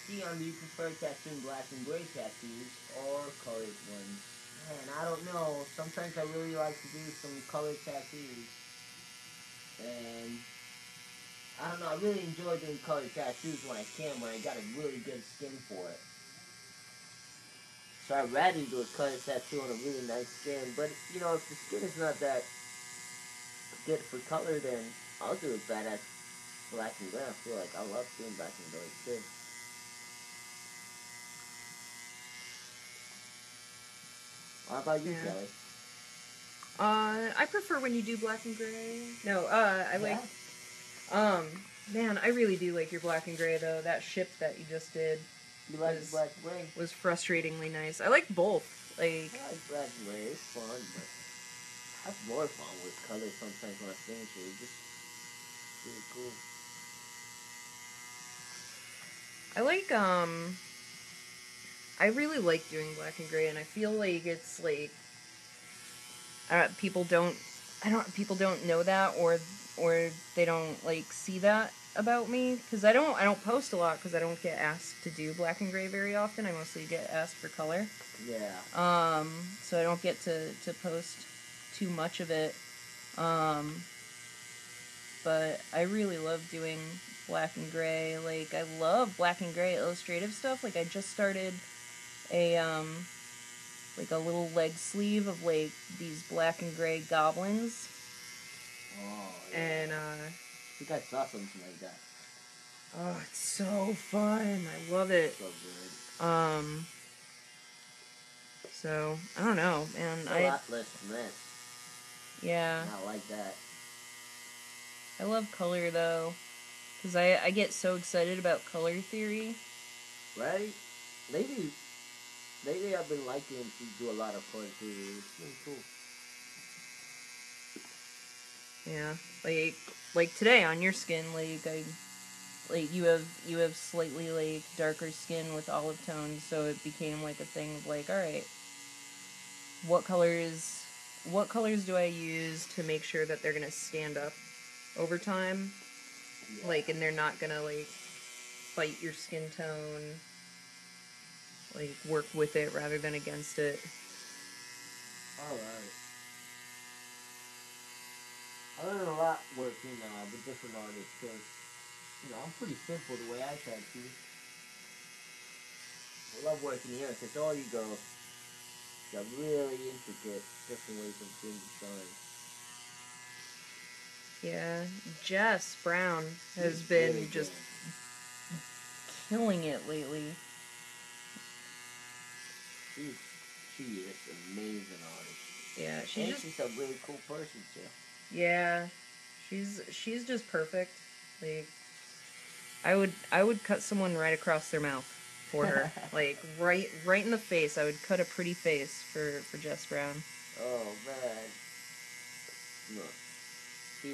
Dion, do you prefer tattooing black and gray tattoos or colored ones? Man, I don't know. Sometimes I really like to do some colored tattoos. And I don't know, I really enjoy doing colored tattoos when I can, when I got a really good skin for it. So I'd rather do a colored tattoo on a really nice skin, but you know, if the skin is not that good for color, then I'll do a badass black and gray. I feel like I love doing black and gray too. How about you, Yeah. Kelly? I prefer when you do black and gray. No, I like, Yeah? man, I really do like your black and gray though. That ship that you just did You like was- black and gray? was frustratingly nice. I like both. Like, I like black and gray. It's fun, but I have more fun with color sometimes when I finish it. It's just really cool. I like, I really like doing black and gray, and I feel like it's like, people don't know that, or they don't like see that about me, because I don't post a lot because I don't get asked to do black and gray very often. I mostly get asked for color. Yeah. So I don't get to post too much of it. But I really love doing black and gray. Like, I love black and gray illustrative stuff. Like, I just started a like a little leg sleeve of like these black and gray goblins, Oh, yeah. and I think I saw something like that. oh, it's so fun. I love it. So good. So I don't know, man. It's a lot less than this. Yeah, I like that. I love color though, because I get so excited about color theory. Right? Lately I've been liking to do a lot of color theory. It's really cool. Yeah, like today on your skin, you have slightly like darker skin with olive tones, so it became like a thing of like, all right, what colors do I use to make sure that they're gonna stand up over time, Yeah. like, and they're not gonna like fight your skin tone, like work with it rather than against it. Alright. I learned a lot working with different artists because, you know, I'm pretty simple the way I tattoo. I love working here because all you girls got really intricate different ways of doing design. Yeah, Jess Brown has She's been really just good. killing it lately. She is an amazing artist. Yeah, And she's a really cool person too. yeah, she's just perfect. Like, I would cut someone right across their mouth for her. Like, right in the face. I would cut a pretty face for Jess Brown. Oh man. Look. She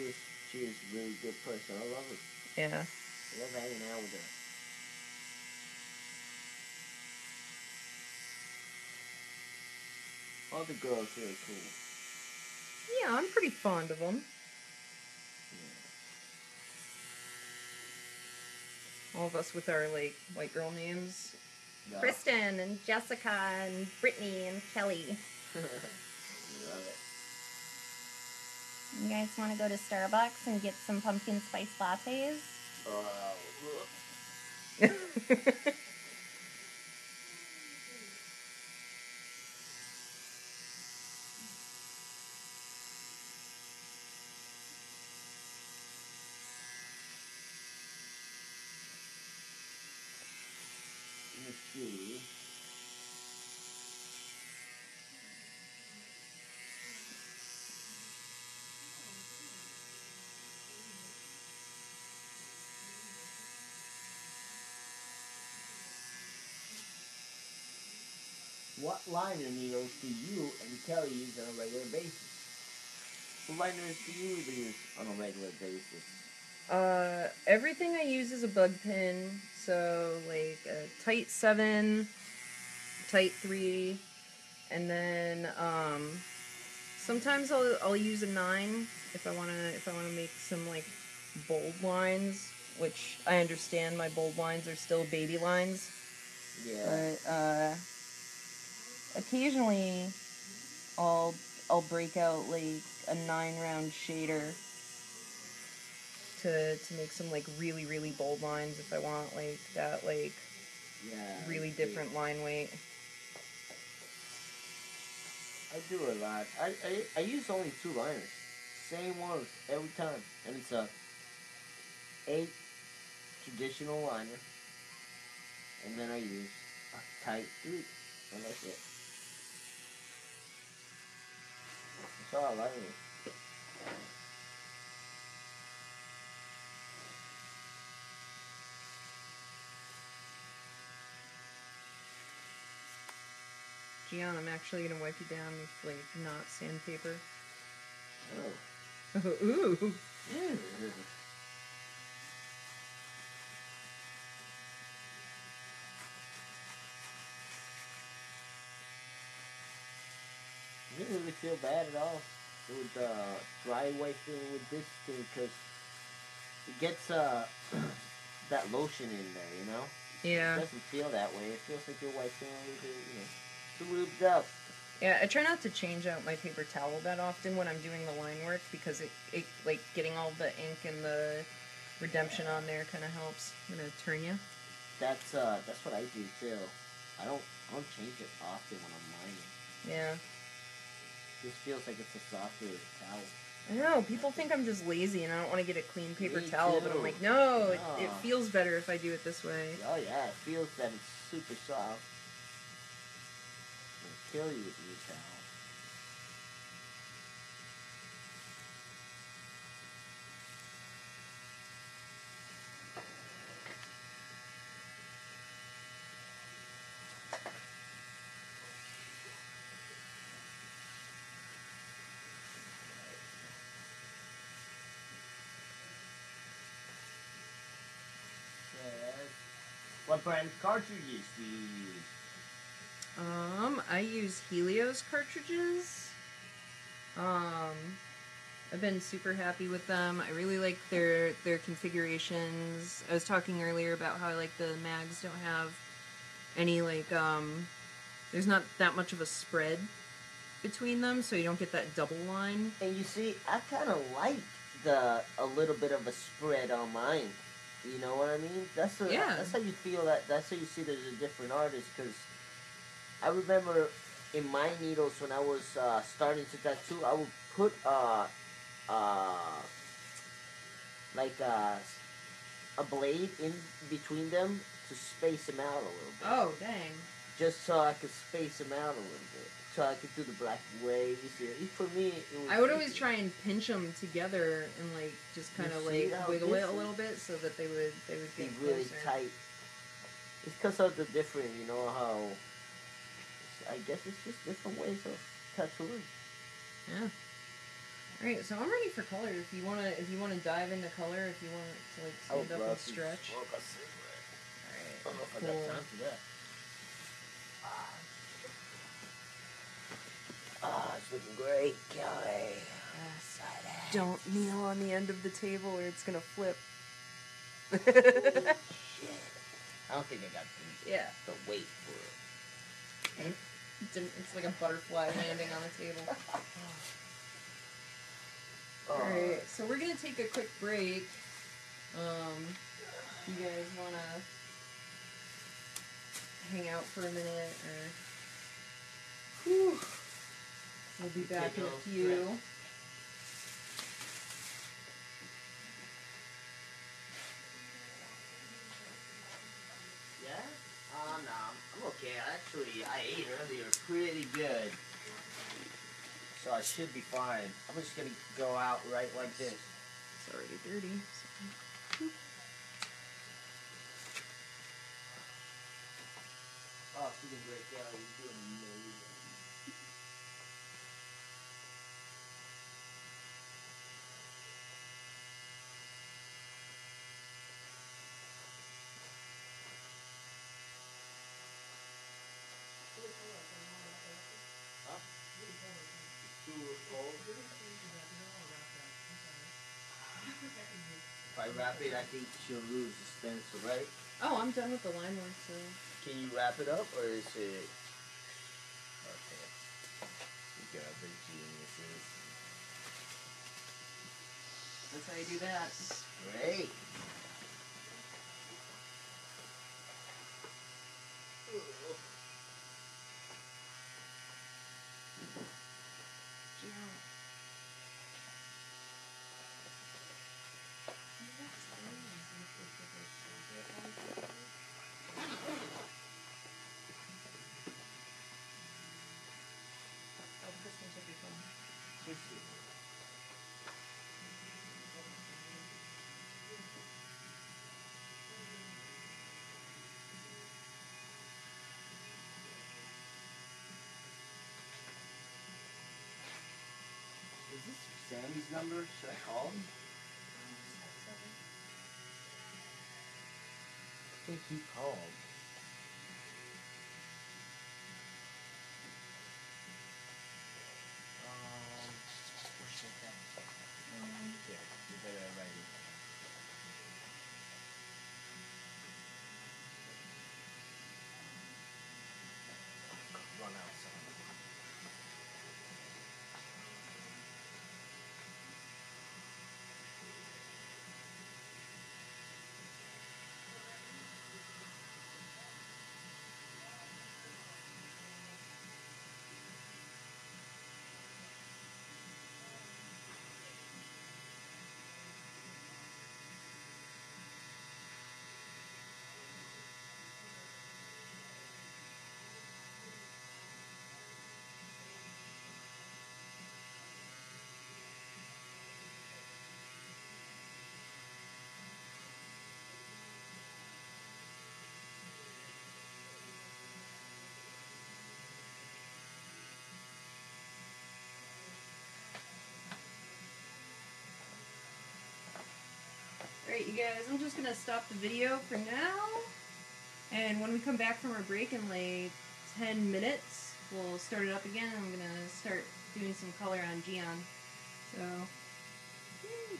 is a really good person. I love her. Yeah. I love hanging out with her. All the girls here are cool. Yeah, I'm pretty fond of them. Yeah. All of us with our, like, white girl names. Yeah. Kristen and Jessica and Brittany and Kelly. Love it. You guys want to go to Starbucks and get some pumpkin spice lattes? Let's see. What liner needles do you and Kelly use on a regular basis? What liners do you use on a regular basis? Everything I use is a bug pin. So, like, a tight 7, tight 3, and then, sometimes I'll use a 9 if I wanna make some, like, bold lines, which I understand my bold lines are still baby lines. Yeah. But occasionally I'll break out like a 9-round shader to make some like really, really bold lines if I want like that like Yeah. really different line weight. I do a lot. I use only 2 liners. Same ones every time. And it's a 8 traditional liner. And then I use a tight 3. And that's it. That's all I like. Gian, I'm actually gonna wipe you down with like not sandpaper. Oh. Ooh. Yeah. I didn't really feel bad at all with dry wiping with this thing because it gets that lotion in there, you know? Yeah. It doesn't feel that way. It feels like you're wiping a little bit, too lubed up. Yeah, I try not to change out my paper towel that often when I'm doing the line work because it like getting all the ink and the redemption on there kind of helps. I'm gonna turn you. That's what I do too. I don't change it often when I'm lining. Yeah. This feels like it's a softer towel. I know, people think I'm just lazy and I don't want to get a clean paper Me towel, but I'm too. like, no, it No. feels better if I do it this way. Oh yeah, it feels that it's super soft. It'll kill you with your towel. What brand of cartridges do you use? I use Helios cartridges. I've been super happy with them. I really like their configurations. I was talking earlier about how like the mags don't have any like there's not that much of a spread between them, so you don't get that double line. And you see, I kind of like a little bit of a spread on mine. You know what I mean? That's how you feel that. That's how you see there's a different artist. Because I remember in my needles when I was starting to tattoo, I would put like a blade in between them to space them out a little bit. Oh, dang. Just so I could space them out a little bit. So I could do the black way easier. For me, it was I would always try and pinch them together and like just kind of like wiggle it a little bit so that they would be get really closer. tight. It's because of the different, you know how. I guess it's just different ways of tattooing. Yeah. All right, so I'm ready for color. If you wanna dive into color, if you want to like stand up and stretch. Smoke a cigarette. All right. I don't know if I Cool. got time for that. It's looking great, Kelly. Don't kneel on the end of the table or it's gonna flip. Shit. I don't think I got Yeah. the weight for it. It's like a butterfly landing on the table. Oh. Alright, so we're gonna take a quick break. You guys wanna hang out for a minute or whew. We'll be back in a few. Yeah? No, I'm okay. Actually, I ate earlier pretty good. So I should be fine. I'm just gonna go out right like this. It's already dirty. So. Oh, she's doing great, Kelly. You're doing amazing. I wrap it, I think she'll lose the stencil, right? Oh, I'm done with the line work, so. Can you wrap it up, or is it... Okay. You guys are geniuses. That's how you do that. Great. Is this Sammy's number? Should I call him? I think he called. Where's your pen? Here, you better write it. Run outside. Alright, you guys, I'm just gonna stop the video for now. And when we come back from our break in like 10 minutes, we'll start it up again. I'm gonna start doing some color on Gion. So, yay.